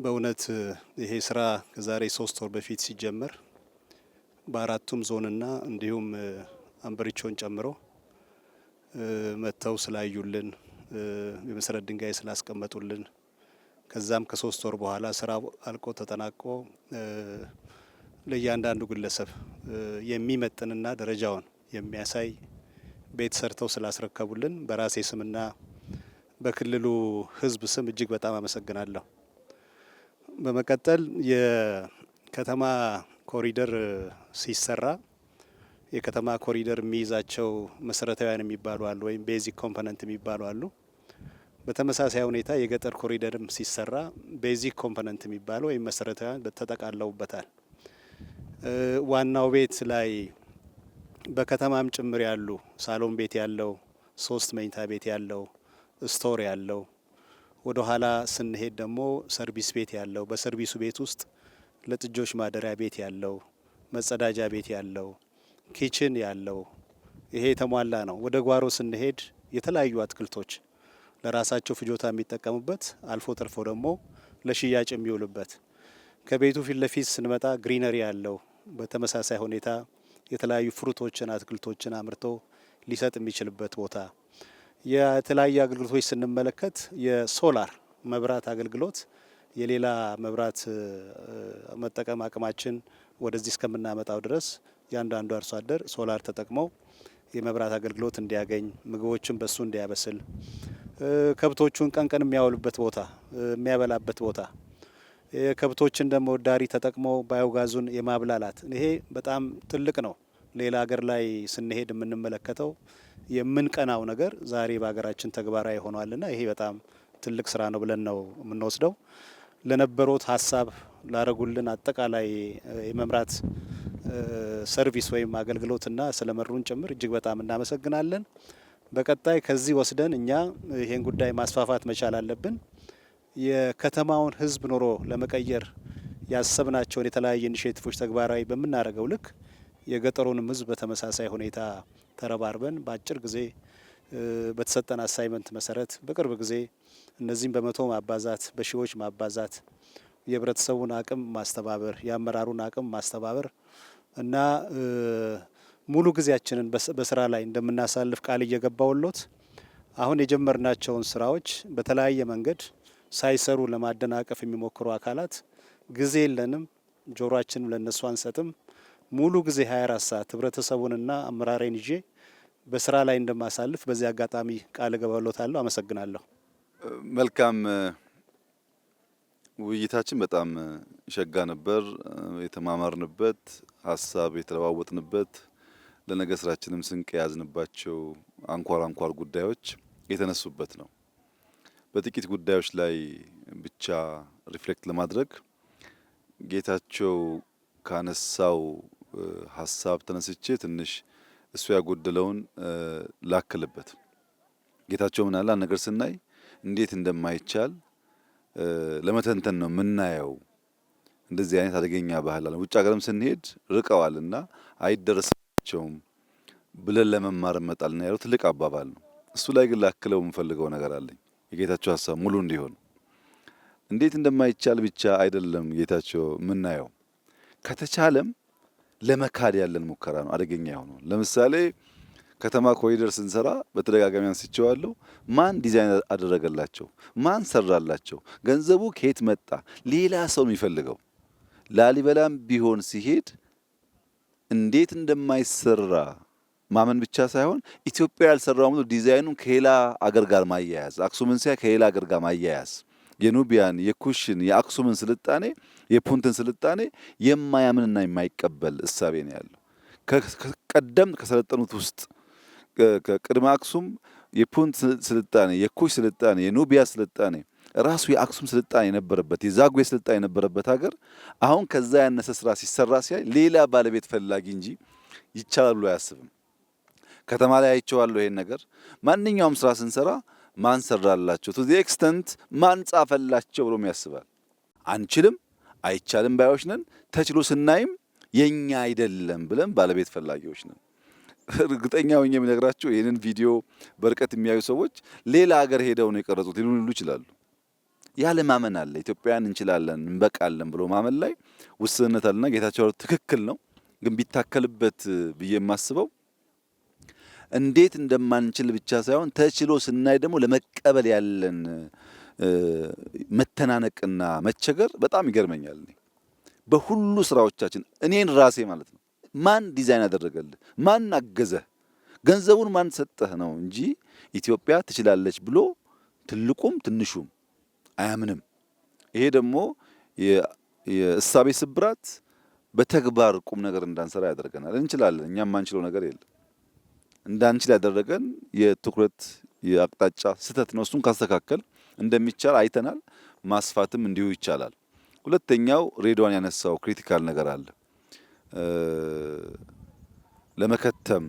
በእውነት ይሄ ስራ ከዛሬ 3 ወር በፊት ሲጀመር በአራቱም ዞንና እንዲሁም አንበሪቾን ጨምሮ መጥተው ስላዩልን የመሰረት ድንጋይ ስላስቀመጡልን ከዛም ከ3 ወር በኋላ ስራው አልቆ ተጠናቆ ለእያንዳንዱ ግለሰብ የሚመጥንና ደረጃውን የሚያሳይ ቤት ሰርተው ስላስረከቡልን በራሴ ስምና በክልሉ ሕዝብ ስም እጅግ በጣም አመሰግናለሁ። በመቀጠል የከተማ ኮሪደር ሲሰራ የከተማ ኮሪደር የሚይዛቸው መሰረታዊያን የሚባሉ አሉ፣ ወይም ቤዚክ ኮምፖነንት የሚባሉ አሉ። በተመሳሳይ ሁኔታ የገጠር ኮሪደርም ሲሰራ ቤዚክ ኮምፖነንት የሚባለው ወይም መሰረታዊያን ተጠቃለውበታል። ዋናው ቤት ላይ በከተማም ጭምር ያሉ ሳሎን ቤት ያለው 3 መኝታ ቤት ያለው ስቶር ያለው ወደ ኋላ ስንሄድ ደግሞ ሰርቪስ ቤት ያለው በሰርቪሱ ቤት ውስጥ ለጥጆች ማደሪያ ቤት ያለው መጸዳጃ ቤት ያለው ኪችን ያለው ይሄ የተሟላ ነው። ወደ ጓሮ ስንሄድ የተለያዩ አትክልቶች ለራሳቸው ፍጆታ የሚጠቀሙበት አልፎ ተርፎ ደግሞ ለሽያጭ የሚውሉበት ከቤቱ ፊት ለፊት ስንመጣ ግሪነሪ ያለው በተመሳሳይ ሁኔታ የተለያዩ ፍሩቶችን አትክልቶችን አምርቶ ሊሰጥ የሚችልበት ቦታ የተለያዩ አገልግሎቶች ስንመለከት የሶላር መብራት አገልግሎት የሌላ መብራት መጠቀም አቅማችን ወደዚህ እስከምናመጣው ድረስ ያንዳንዱ አርሶ አደር ሶላር ተጠቅመው የመብራት አገልግሎት እንዲያገኝ ምግቦችን በሱ እንዲያበስል ከብቶቹን ቀን ቀን የሚያወሉበት ቦታ የሚያበላበት ቦታ ከብቶችን ደግሞ ዳሪ ተጠቅመው ባዮጋዙን የማብላላት ይሄ በጣም ትልቅ ነው። ሌላ ሀገር ላይ ስንሄድ የምንመለከተው የምንቀናው ነገር ዛሬ በሀገራችን ተግባራዊ ሆኗልና ይሄ በጣም ትልቅ ስራ ነው ብለን ነው የምንወስደው። ለነበሩት ሀሳብ ላረጉልን አጠቃላይ የመምራት ሰርቪስ ወይም አገልግሎትና ስለመሩን ጭምር እጅግ በጣም እናመሰግናለን። በቀጣይ ከዚህ ወስደን እኛ ይሄን ጉዳይ ማስፋፋት መቻል አለብን። የከተማውን ሕዝብ ኑሮ ለመቀየር ያሰብናቸውን የተለያዩ ኢኒሼቲቮች ተግባራዊ በምናደርገው ልክ የገጠሩንም ሕዝብ በተመሳሳይ ሁኔታ ተረባርበን በአጭር ጊዜ በተሰጠን አሳይመንት መሰረት በቅርብ ጊዜ እነዚህም በመቶ ማባዛት በሺዎች ማባዛት የህብረተሰቡን አቅም ማስተባበር የአመራሩን አቅም ማስተባበር እና ሙሉ ጊዜያችንን በስራ ላይ እንደምናሳልፍ ቃል እየገባውሎት አሁን የጀመርናቸውን ስራዎች በተለያየ መንገድ ሳይሰሩ ለማደናቀፍ የሚሞክሩ አካላት ጊዜ የለንም፣ ጆሮአችንም ለነሱ አንሰጥም። ሙሉ ጊዜ 24 ሰዓት ህብረተሰቡንና አመራሬን ይዤ በስራ ላይ እንደማሳልፍ በዚህ አጋጣሚ ቃል እገባለታለሁ። አመሰግናለሁ። መልካም ውይይታችን በጣም ሸጋ ነበር። የተማማርንበት ሀሳብ የተለዋወጥንበት ለነገ ስራችንም ስንቅ የያዝንባቸው አንኳር ጉዳዮች የተነሱበት ነው። በጥቂት ጉዳዮች ላይ ብቻ ሪፍሌክት ለማድረግ ጌታቸው ካነሳው ሀሳብ ተነስቼ ትንሽ እሱ ያጎደለውን ላክልበት። ጌታቸው ምን አለ? ነገር ስናይ እንዴት እንደማይቻል ለመተንተን ነው የምናየው። እንደዚህ አይነት አደገኛ ባህል አለ። ውጭ ሀገርም ስንሄድ ርቀዋልና አይደረስባቸውም ብለን ለመማር መጣልና ያለው ትልቅ አባባል ነው። እሱ ላይ ግን ላክለው የምፈልገው ነገር አለኝ። የጌታቸው ሀሳብ ሙሉ እንዲሆን እንዴት እንደማይቻል ብቻ አይደለም ጌታቸው የምናየው፣ ከተቻለም ለመካድ ያለን ሙከራ ነው አደገኛ የሆነው። ለምሳሌ ከተማ ኮሪደር ስንሰራ በተደጋጋሚ አንስቼዋለሁ። ማን ዲዛይን አደረገላቸው? ማን ሰራላቸው? ገንዘቡ ከየት መጣ? ሌላ ሰው የሚፈልገው ላሊበላም ቢሆን ሲሄድ እንዴት እንደማይሰራ ማመን ብቻ ሳይሆን ኢትዮጵያ ያልሰራው ዲዛይኑን ከሌላ አገር ጋር ማያያዝ፣ አክሱምን ሲያ ከሌላ አገር ጋር ማያያዝ፣ የኑቢያን የኩሽን የአክሱምን ስልጣኔ የፑንትን ስልጣኔ የማያምንና የማይቀበል እሳቤ ነው ያለው። ቀደም ከሰለጠኑት ውስጥ ከቅድመ አክሱም የፑንት ስልጣኔ፣ የኩሽ ስልጣኔ፣ የኑቢያ ስልጣኔ ራሱ የአክሱም ስልጣኔ የነበረበት የዛጉዌ ስልጣኔ የነበረበት ሀገር አሁን ከዛ ያነሰ ስራ ሲሰራ ሲያይ ሌላ ባለቤት ፈላጊ እንጂ ይቻላል ብሎ አያስብም። ከተማ ላይ አይቼዋለሁ ይሄን ነገር። ማንኛውም ስራ ስንሰራ ማን ሰራላቸው ቱ ዘ ኤክስተንት ማን ጻፈላቸው ብሎም ያስባል። አንችልም አይቻልም ባዮች ነን። ተችሎ ስናይም የኛ አይደለም ብለን ባለቤት ፈላጊዎች ነን። እርግጠኛ ሆኜ የምነግራቸው ይህንን ቪዲዮ በርቀት የሚያዩ ሰዎች ሌላ ሀገር ሄደው ነው የቀረጹት ሊሉ ይችላሉ። ያለ ማመን አለ። ኢትዮጵያን እንችላለን እንበቃለን ብሎ ማመን ላይ ውስንነት አለና ጌታቸው ትክክል ነው። ግን ቢታከልበት ብዬ የማስበው እንዴት እንደማንችል ብቻ ሳይሆን ተችሎ ስናይ ደግሞ ለመቀበል ያለን መተናነቅና መቸገር በጣም ይገርመኛል። በሁሉ ስራዎቻችን እኔን ራሴ ማለት ነው ማን ዲዛይን አደረገልህ? ማን አገዘህ? ገንዘቡን ማን ሰጠህ ነው እንጂ ኢትዮጵያ ትችላለች ብሎ ትልቁም ትንሹም አያምንም። ይሄ ደግሞ የእሳቤ ስብራት በተግባር ቁም ነገር እንዳንሰራ ያደርገናል። እንችላለን፣ እኛም ማንችለው ነገር የለም። እንዳንችል ያደረገን የትኩረት የአቅጣጫ ስህተት ነው። እሱን ካስተካከል እንደሚቻል አይተናል። ማስፋትም እንዲሁ ይቻላል። ሁለተኛው ሬድዋን ያነሳው ክሪቲካል ነገር አለ። ለመከተም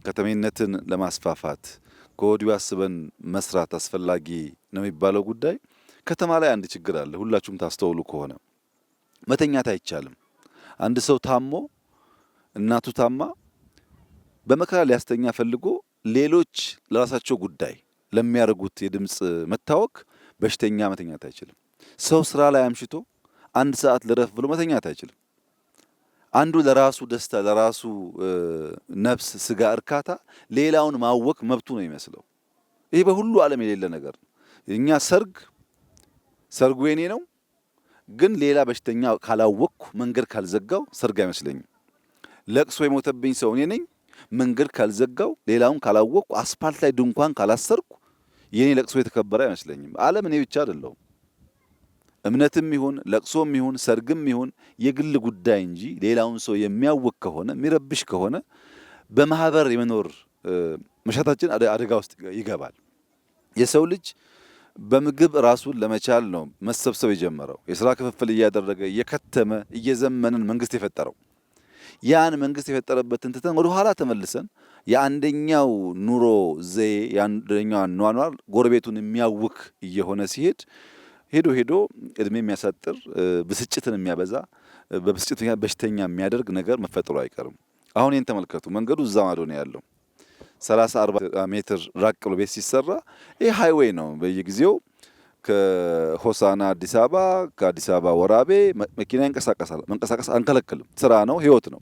ከተሜነትን ለማስፋፋት ከወዲሁ አስበን መስራት አስፈላጊ ነው የሚባለው ጉዳይ ከተማ ላይ አንድ ችግር አለ። ሁላችሁም ታስተውሉ ከሆነ መተኛት አይቻልም። አንድ ሰው ታሞ እናቱ ታማ በመከራ ሊያስተኛ ፈልጎ ሌሎች ለራሳቸው ጉዳይ ለሚያደርጉት የድምፅ መታወክ በሽተኛ መተኛት አይችልም። ሰው ስራ ላይ አምሽቶ አንድ ሰዓት ልረፍ ብሎ መተኛት አይችልም። አንዱ ለራሱ ደስታ ለራሱ ነፍስ ስጋ እርካታ ሌላውን ማወክ መብቱ ነው ይመስለው። ይሄ በሁሉ ዓለም የሌለ ነገር ነው። እኛ ሰርጉ የኔ ነው፣ ግን ሌላ በሽተኛ ካላወቅኩ መንገድ ካልዘጋው ሰርግ አይመስለኝም። ለቅሶ የሞተብኝ ሰው እኔ ነኝ፣ መንገድ ካልዘጋው ሌላውን ካላወቅኩ አስፓልት ላይ ድንኳን ካላሰርኩ የኔ ለቅሶ የተከበረ አይመስለኝም። ዓለም እኔ ብቻ አይደለሁም። እምነትም ይሁን ለቅሶም ይሁን ሰርግም ይሁን የግል ጉዳይ እንጂ ሌላውን ሰው የሚያወቅ ከሆነ የሚረብሽ ከሆነ በማህበር የመኖር መሻታችን አደጋ ውስጥ ይገባል። የሰው ልጅ በምግብ ራሱን ለመቻል ነው መሰብሰብ የጀመረው። የስራ ክፍፍል እያደረገ እየከተመ እየዘመንን መንግስት የፈጠረው። ያን መንግስት የፈጠረበትን ትተን ወደ ኋላ ተመልሰን የአንደኛው ኑሮ ዘዬ የአንደኛው አኗኗር ጎረቤቱን የሚያውክ እየሆነ ሲሄድ ሄዶ እድሜ የሚያሳጥር ብስጭትን የሚያበዛ በብስጭት በሽተኛ የሚያደርግ ነገር መፈጠሩ አይቀርም። አሁን ይህን ተመልከቱ። መንገዱ እዛ ማዶ ነው ያለው። 30-40 ሜትር ራቅ ብሎ ቤት ሲሰራ ይህ ሃይዌይ ነው። በየጊዜው ከሆሳና አዲስ አበባ ከአዲስ አበባ ወራቤ መኪና ይንቀሳቀሳል። መንቀሳቀስ አንከለክልም። ስራ ነው፣ ህይወት ነው።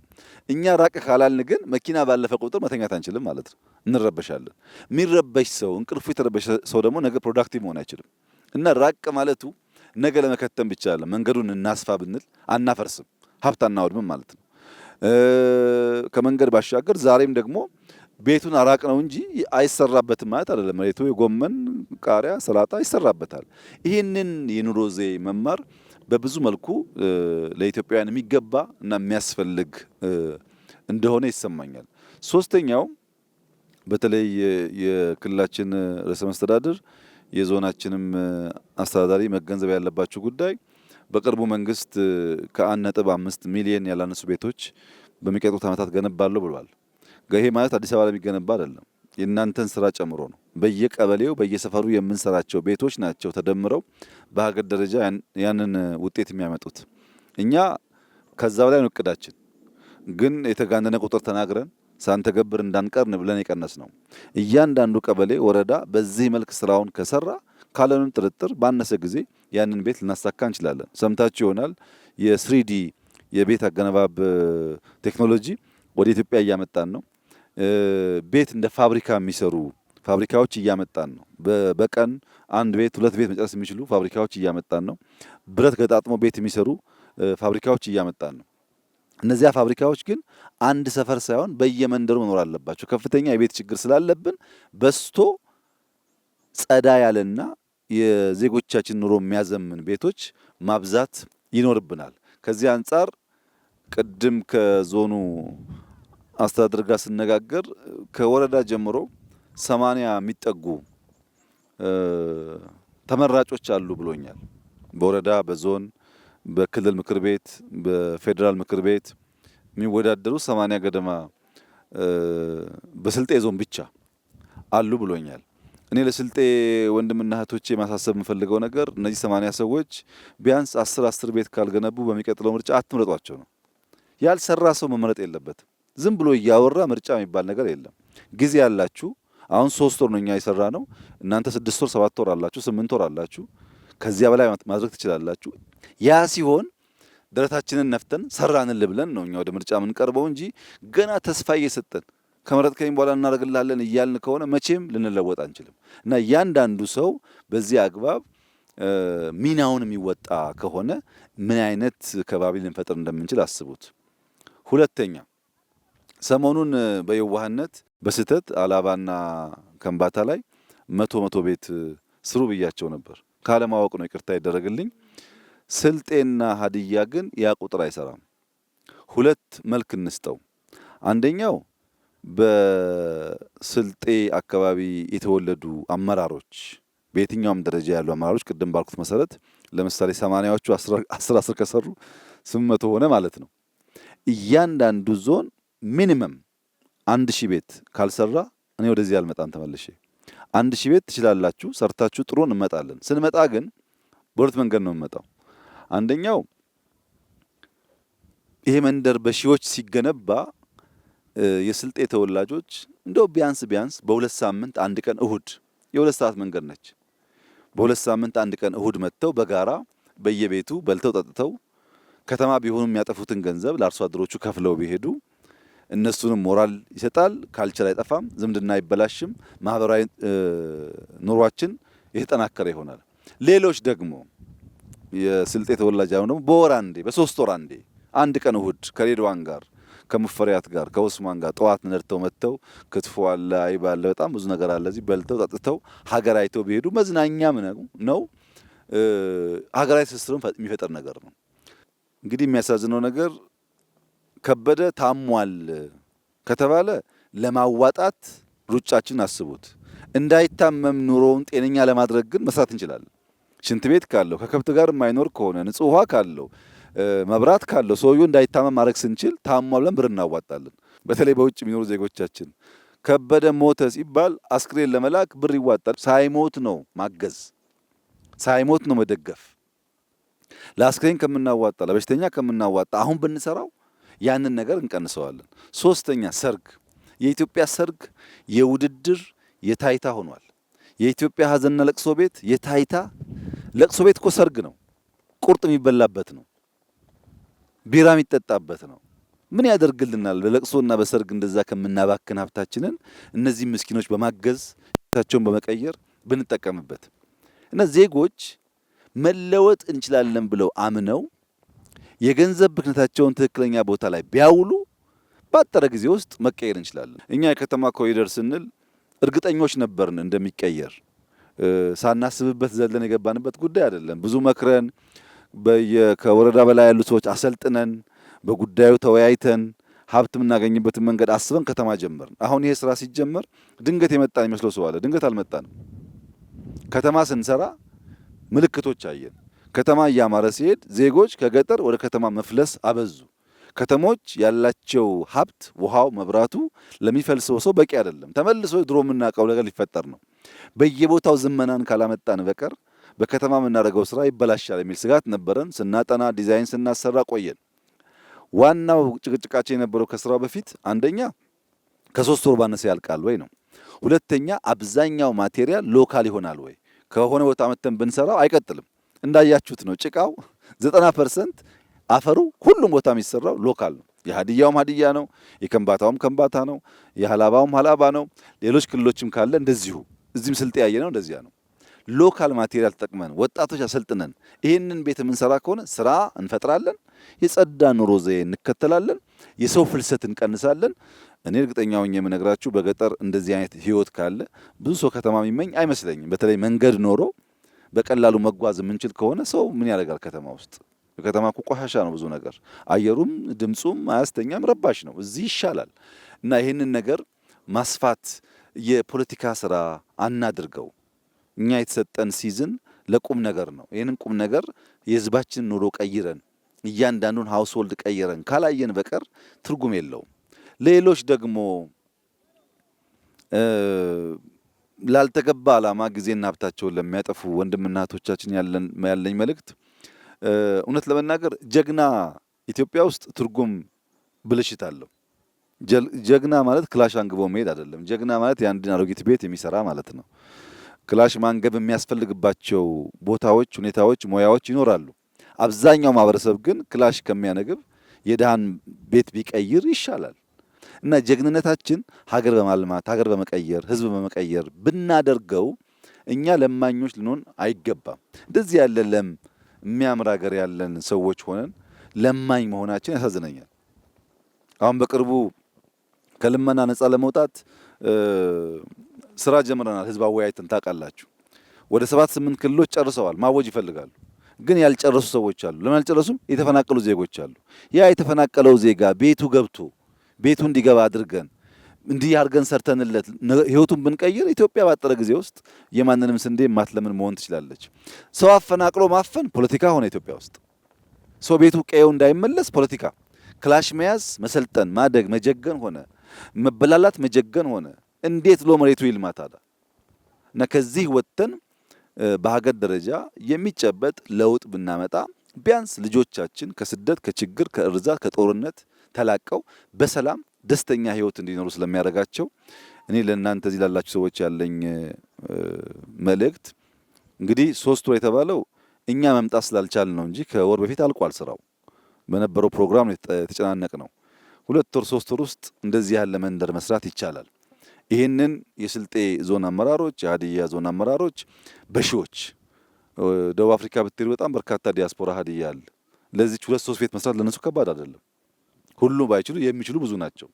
እኛ ራቅ ካላልን ግን መኪና ባለፈ ቁጥር መተኛት አንችልም ማለት ነው። እንረበሻለን። የሚረበሽ ሰው እንቅልፉ የተረበሸ ሰው ደግሞ ነገ ፕሮዳክቲቭ መሆን አይችልም። እና ራቅ ማለቱ ነገ ለመከተም ብቻ አለ። መንገዱን እናስፋ ብንል አናፈርስም፣ ሀብት አናወድምም ማለት ነው። ከመንገድ ባሻገር ዛሬም ደግሞ ቤቱን አራቅ ነው እንጂ አይሰራበትም ማለት አይደለም። መሬቱ የጎመን ቃሪያ፣ ሰላጣ ይሰራበታል። ይህንን የኑሮ ዘዬ መማር በብዙ መልኩ ለኢትዮጵያውያን የሚገባ እና የሚያስፈልግ እንደሆነ ይሰማኛል። ሶስተኛው በተለይ የክልላችን ርዕሰ መስተዳድር የዞናችንም አስተዳዳሪ መገንዘብ ያለባቸው ጉዳይ በቅርቡ መንግስት ከ1.5 ሚሊዮን ያላነሱ ቤቶች በሚቀጥሉት ዓመታት ገነባለሁ ብሏል። ይሄ ማለት አዲስ አበባ ላይ የሚገነባ አይደለም፣ የእናንተን ስራ ጨምሮ ነው። በየቀበሌው በየሰፈሩ የምንሰራቸው ቤቶች ናቸው ተደምረው በሀገር ደረጃ ያንን ውጤት የሚያመጡት። እኛ ከዛ በላይ ነው እቅዳችን፣ ግን የተጋነነ ቁጥር ተናግረን ሳንተገብር እንዳንቀርን ብለን የቀነስ ነው። እያንዳንዱ ቀበሌ ወረዳ በዚህ መልክ ስራውን ከሰራ ካለንም ጥርጥር ባነሰ ጊዜ ያንን ቤት ልናሳካ እንችላለን። ሰምታችሁ ይሆናል የስሪዲ የቤት አገነባብ ቴክኖሎጂ ወደ ኢትዮጵያ እያመጣን ነው። ቤት እንደ ፋብሪካ የሚሰሩ ፋብሪካዎች እያመጣን ነው። በቀን አንድ ቤት ሁለት ቤት መጨረስ የሚችሉ ፋብሪካዎች እያመጣን ነው። ብረት ገጣጥሞ ቤት የሚሰሩ ፋብሪካዎች እያመጣን ነው። እነዚያ ፋብሪካዎች ግን አንድ ሰፈር ሳይሆን በየመንደሩ መኖር አለባቸው። ከፍተኛ የቤት ችግር ስላለብን በስቶ ጸዳ ያለና የዜጎቻችን ኑሮ የሚያዘምን ቤቶች ማብዛት ይኖርብናል። ከዚህ አንጻር ቅድም ከዞኑ አስተዳደር ጋር ስነጋገር ከወረዳ ጀምሮ 80 የሚጠጉ ተመራጮች አሉ ብሎኛል። በወረዳ በዞን በክልል ምክር ቤት በፌዴራል ምክር ቤት የሚወዳደሩ 80 ገደማ በስልጤ ዞን ብቻ አሉ ብሎኛል። እኔ ለስልጤ ወንድምና እህቶቼ ማሳሰብ የምፈልገው ነገር እነዚህ 80 ሰዎች ቢያንስ 10 ቤት ካልገነቡ በሚቀጥለው ምርጫ አትምረጧቸው ነው። ያልሰራ ሰው መመረጥ የለበትም። ዝም ብሎ እያወራ ምርጫ የሚባል ነገር የለም። ጊዜ ያላችሁ አሁን 3 ወር ነው እኛ የሰራ ነው። እናንተ 6 ወር 7 ወር አላችሁ፣ 8 ወር አላችሁ። ከዚያ በላይ ማድረግ ትችላላችሁ። ያ ሲሆን ደረታችንን ነፍተን ሰራንል ብለን ነው እኛ ወደ ምርጫ የምንቀርበው እንጂ ገና ተስፋ እየሰጠን ከመረጥከኝ በኋላ እናደርግልሃለን እያልን ከሆነ መቼም ልንለወጥ አንችልም። እና እያንዳንዱ ሰው በዚህ አግባብ ሚናውን የሚወጣ ከሆነ ምን አይነት ከባቢ ልንፈጥር እንደምንችል አስቡት። ሁለተኛ ሰሞኑን በየዋህነት በስህተት አላባና ከምባታ ላይ መቶ ቤት ስሩ ብያቸው ነበር። ካለማወቅ ነው፣ ይቅርታ ይደረግልኝ። ስልጤና ሀዲያ ግን ያ ቁጥር አይሰራም። ሁለት መልክ እንስጠው። አንደኛው በስልጤ አካባቢ የተወለዱ አመራሮች በየትኛውም ደረጃ ያሉ አመራሮች ቅድም ባልኩት መሰረት ለምሳሌ 80ዎቹ 10 ከሰሩ 800 ሆነ ማለት ነው። እያንዳንዱ ዞን ሚኒመም 1000 ቤት ካልሰራ እኔ ወደዚህ አልመጣም ተመልሼ። 1000 ቤት ትችላላችሁ ሰርታችሁ ጥሩ እንመጣለን። ስንመጣ ግን በሁለት መንገድ ነው የምመጣው። አንደኛው ይሄ መንደር በሺዎች ሲገነባ የስልጤ ተወላጆች እንደው ቢያንስ በሁለት ሳምንት አንድ ቀን እሁድ የሁለት ሰዓት መንገድ ነች። በሁለት ሳምንት አንድ ቀን እሁድ መጥተው በጋራ በየቤቱ በልተው ጠጥተው ከተማ ቢሆኑ የሚያጠፉትን ገንዘብ ለአርሶ አደሮቹ ከፍለው ቢሄዱ እነሱንም ሞራል ይሰጣል፣ ካልቸር አይጠፋም፣ ዝምድና አይበላሽም፣ ማህበራዊ ኑሯችን የተጠናከረ ይሆናል። ሌሎች ደግሞ የስልጤ ተወላጅ አሁን ደግሞ በወር አንዴ በ3 ወር አንዴ አንድ ቀን እሁድ ከሬድዋን ጋር ከሙፈሪያት ጋር ከኡስማን ጋር ጠዋት ነድተው መጥተው ክትፎ አለ አይብ አለ በጣም ብዙ ነገር አለ እዚህ በልተው ጠጥተው ሀገር አይተው ቢሄዱ መዝናኛም ነው። ሀገራዊ ትስስሩን የሚፈጠር ነገር ነው። እንግዲህ የሚያሳዝነው ነገር ከበደ ታሟል ከተባለ ለማዋጣት ሩጫችን አስቡት። እንዳይታመም ኑሮውን ጤነኛ ለማድረግ ግን መስራት እንችላለን። ሽንት ቤት ካለው ከከብት ጋር የማይኖር ከሆነ ንጹህ ውሃ ካለው መብራት ካለው ሰውየው እንዳይታመም ማድረግ ስንችል ታሟል ብለን ብር እናዋጣለን። በተለይ በውጭ የሚኖሩ ዜጎቻችን ከበደ ሞተ ሲባል አስክሬን ለመላክ ብር ይዋጣል። ሳይሞት ነው ማገዝ፣ ሳይሞት ነው መደገፍ። ለአስክሬን ከምናዋጣ ለበሽተኛ ከምናዋጣ አሁን ብንሰራው ያንን ነገር እንቀንሰዋለን። ሶስተኛ ሰርግ። የኢትዮጵያ ሰርግ የውድድር የታይታ ሆኗል። የኢትዮጵያ ሀዘንና ለቅሶ ቤት የታይታ ለቅሶ ቤት እኮ ሰርግ ነው። ቁርጥ የሚበላበት ነው። ቢራ የሚጠጣበት ነው። ምን ያደርግልናል? በለቅሶና በሰርግ እንደዛ ከምናባክን ሀብታችንን እነዚህ ምስኪኖች በማገዝ ታቸውን በመቀየር ብንጠቀምበት እና ዜጎች መለወጥ እንችላለን ብለው አምነው የገንዘብ ብክነታቸውን ትክክለኛ ቦታ ላይ ቢያውሉ ባጠረ ጊዜ ውስጥ መቀየር እንችላለን። እኛ የከተማ ኮሪደር ስንል እርግጠኞች ነበርን እንደሚቀየር። ሳናስብበት ዘለን የገባንበት ጉዳይ አይደለም። ብዙ መክረን ከወረዳ በላይ ያሉ ሰዎች አሰልጥነን በጉዳዩ ተወያይተን ሀብት የምናገኝበትን መንገድ አስበን ከተማ ጀመርን። አሁን ይሄ ስራ ሲጀመር ድንገት የመጣን የሚመስለው ሰው አለ። ድንገት አልመጣንም። ከተማ ስንሰራ ምልክቶች አየን። ከተማ እያማረ ሲሄድ ዜጎች ከገጠር ወደ ከተማ መፍለስ አበዙ። ከተሞች ያላቸው ሀብት ውሃው፣ መብራቱ ለሚፈልሰው ሰው በቂ አይደለም። ተመልሶ ድሮ የምናውቀው ነገር ሊፈጠር ነው። በየቦታው ዝመናን ካላመጣን በቀር በከተማ የምናደርገው ስራ ይበላሻል የሚል ስጋት ነበረን። ስናጠና ዲዛይን ስናሰራ ቆየን። ዋናው ጭቅጭቃችን የነበረው ከስራው በፊት አንደኛ ከ3 ወር ባነሰ ያልቃል ወይ ነው። ሁለተኛ አብዛኛው ማቴሪያል ሎካል ይሆናል ወይ? ከሆነ ቦታ መተን ብንሰራው አይቀጥልም። እንዳያችሁት ነው ጭቃው 90% አፈሩ ሁሉም ቦታ የሚሰራው ሎካል ነው። የሀዲያውም ሀዲያ ነው፣ የከምባታውም ከምባታ ነው፣ የሀላባውም ሀላባ ነው። ሌሎች ክልሎችም ካለ እንደዚሁ እዚህም ስልጤ ያየ ነው እንደዚያ ነው። ሎካል ማቴሪያል ተጠቅመን ወጣቶች አሰልጥነን ይህንን ቤት የምንሰራ ከሆነ ስራ እንፈጥራለን፣ የጸዳ ኑሮ ዘዬ እንከተላለን፣ የሰው ፍልሰት እንቀንሳለን። እኔ እርግጠኛ ሆኜ የምነግራችሁ በገጠር እንደዚህ አይነት ህይወት ካለ ብዙ ሰው ከተማ የሚመኝ አይመስለኝም። በተለይ መንገድ ኖሮ በቀላሉ መጓዝ የምንችል ከሆነ ሰው ምን ያደርጋል ከተማ ውስጥ? ከተማ እኮ ቆሻሻ ነው ብዙ ነገር፣ አየሩም ድምጹም አያስተኛም፣ ረባሽ ነው። እዚህ ይሻላል እና ይህንን ነገር ማስፋት የፖለቲካ ስራ አናድርገው። እኛ የተሰጠን ሲዝን ለቁም ነገር ነው። ይህንን ቁም ነገር የህዝባችንን ኑሮ ቀይረን እያንዳንዱን ሃውስሆልድ ቀይረን ካላየን በቀር ትርጉም የለውም። ሌሎች ደግሞ ላልተገባ ዓላማ ጊዜና ሀብታቸውን ለሚያጠፉ ወንድምና እህቶቻችን ያለኝ መልእክት እውነት ለመናገር ጀግና ኢትዮጵያ ውስጥ ትርጉም ብልሽት አለው። ጀግና ማለት ክላሽ አንግቦ መሄድ አይደለም። ጀግና ማለት የአንድን አሮጊት ቤት የሚሰራ ማለት ነው። ክላሽ ማንገብ የሚያስፈልግባቸው ቦታዎች፣ ሁኔታዎች፣ ሙያዎች ይኖራሉ። አብዛኛው ማህበረሰብ ግን ክላሽ ከሚያነግብ የድሃን ቤት ቢቀይር ይሻላል እና ጀግንነታችን ሀገር በማልማት ሀገር በመቀየር ህዝብ በመቀየር ብናደርገው እኛ ለማኞች ልንሆን አይገባም። እንደዚህ ያለ ለም የሚያምር ሀገር ያለን ሰዎች ሆነን ለማኝ መሆናችን ያሳዝነኛል። አሁን በቅርቡ ከልመና ነፃ ለመውጣት ስራ ጀምረናል። ህዝብ አወያይተን ታውቃላችሁ። ወደ 7-8 ክልሎች ጨርሰዋል። ማወጅ ይፈልጋሉ፣ ግን ያልጨረሱ ሰዎች አሉ። ለምን ያልጨረሱም? የተፈናቀሉ ዜጎች አሉ። ያ የተፈናቀለው ዜጋ ቤቱ ገብቶ ቤቱ እንዲገባ አድርገን እንዲህ አድርገን ሰርተንለት ህይወቱን ብንቀይር ኢትዮጵያ ባጠረ ጊዜ ውስጥ የማንንም ስንዴ ማትለምን መሆን ትችላለች። ሰው አፈናቅሎ ማፈን ፖለቲካ ሆነ ኢትዮጵያ ውስጥ። ሰው ቤቱ ቀየው እንዳይመለስ ፖለቲካ፣ ክላሽ መያዝ፣ መሰልጠን፣ ማደግ፣ መጀገን ሆነ፣ መበላላት፣ መጀገን ሆነ። እንዴት ሎ መሬቱ ይልማ ታዲያ? እና ከዚህ ወጥተን በሀገር ደረጃ የሚጨበጥ ለውጥ ብናመጣ ቢያንስ ልጆቻችን ከስደት፣ ከችግር፣ ከእርዛት፣ ከጦርነት ተላቀው በሰላም ደስተኛ ህይወት እንዲኖሩ ስለሚያደርጋቸው እኔ ለእናንተ እዚህ ላላችሁ ሰዎች ያለኝ መልእክት እንግዲህ 3 ወር የተባለው እኛ መምጣት ስላልቻል ነው እንጂ ከወር በፊት አልቋል ስራው። በነበረው ፕሮግራም የተጨናነቅ ነው። 2 ወር 3 ወር ውስጥ እንደዚህ ያለ መንደር መስራት ይቻላል። ይህንን የስልጤ ዞን አመራሮች፣ የሀዲያ ዞን አመራሮች በሺዎች ደቡብ አፍሪካ ብትሄዱ በጣም በርካታ ዲያስፖራ ሀዲያ አለ። ለዚህ 2-3 ቤት መስራት ለነሱ ከባድ አይደለም። ሁሉ ባይችሉ የሚችሉ ብዙ ናቸው።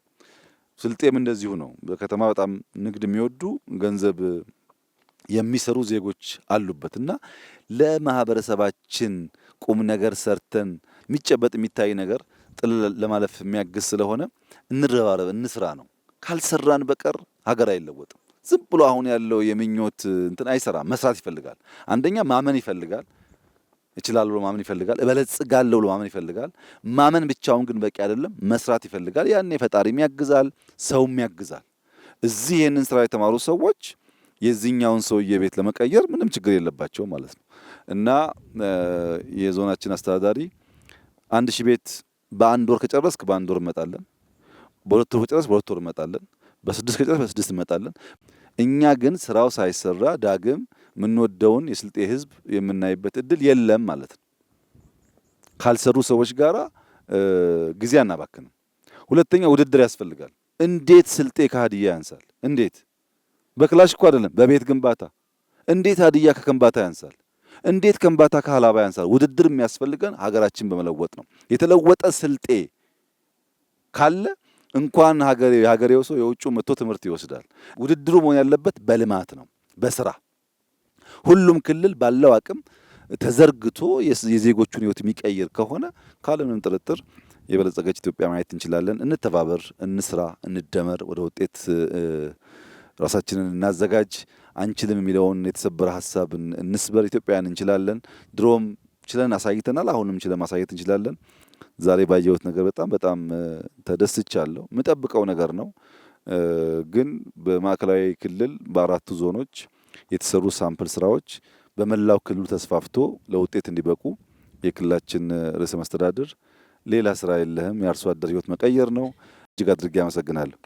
ስልጤም እንደዚሁ ነው። በከተማ በጣም ንግድ የሚወዱ ገንዘብ የሚሰሩ ዜጎች አሉበት እና ለማህበረሰባችን ቁም ነገር ሰርተን የሚጨበጥ የሚታይ ነገር ጥል ለማለፍ የሚያግዝ ስለሆነ እንረባረብ፣ እንስራ ነው። ካልሰራን በቀር ሀገር አይለወጥም። ዝም ብሎ አሁን ያለው የምኞት እንትን አይሰራም። መስራት ይፈልጋል። አንደኛ ማመን ይፈልጋል። እችላለሁ ብሎ ማመን ይፈልጋል። እበለጽጋለሁ ብሎ ማመን ይፈልጋል። ማመን ብቻውን ግን በቂ አይደለም። መስራት ይፈልጋል። ያኔ ፈጣሪም ያግዛል፣ ሰውም ያግዛል። እዚህ ይህንን ስራ የተማሩ ሰዎች የዚህኛውን ሰውዬ ቤት ለመቀየር ምንም ችግር የለባቸው ማለት ነው እና የዞናችን አስተዳዳሪ 1000 ቤት በአንድ ወር ከጨረስክ በአንድ ወር እንመጣለን፣ በ2 ወር ከጨረስክ በ2 ወር እንመጣለን፣ በ6 ከጨረስክ በ6 እንመጣለን። እኛ ግን ስራው ሳይሰራ ዳግም የምንወደውን የስልጤ ህዝብ የምናይበት እድል የለም ማለት ነው። ካልሰሩ ሰዎች ጋራ ጊዜ አናባክንም። ሁለተኛ ውድድር ያስፈልጋል። እንዴት ስልጤ ከሀዲያ ያንሳል? እንዴት? በክላሽ እኮ አይደለም፣ በቤት ግንባታ። እንዴት ሀዲያ ከከምባታ ያንሳል? እንዴት ከምባታ ከሀላባ ያንሳል? ውድድር የሚያስፈልገን ሀገራችን በመለወጥ ነው። የተለወጠ ስልጤ ካለ እንኳን ሀገሬው ሰው የውጭ መጥቶ ትምህርት ይወስዳል። ውድድሩ መሆን ያለበት በልማት ነው፣ በስራ ሁሉም ክልል ባለው አቅም ተዘርግቶ የዜጎቹን ህይወት የሚቀይር ከሆነ ካለምንም ጥርጥር የበለጸገች ኢትዮጵያ ማየት እንችላለን። እንተባበር፣ እንስራ፣ እንደመር፣ ወደ ውጤት ራሳችንን እናዘጋጅ። አንችልም የሚለውን የተሰበረ ሀሳብ እንስበር። ኢትዮጵያን እንችላለን። ድሮም ችለን አሳይተናል። አሁንም ችለን ማሳየት እንችላለን። ዛሬ ባየሁት ነገር በጣም ተደስቻለሁ። የምጠብቀው ነገር ነው። ግን በማዕከላዊ ክልል በ4ቱ ዞኖች የተሰሩ ሳምፕል ስራዎች በመላው ክልሉ ተስፋፍቶ ለውጤት እንዲበቁ የክልላችን ርዕሰ መስተዳድር ሌላ ስራ የለህም፣ የአርሶ አደር ህይወት መቀየር ነው። እጅግ አድርጌ አመሰግናለሁ።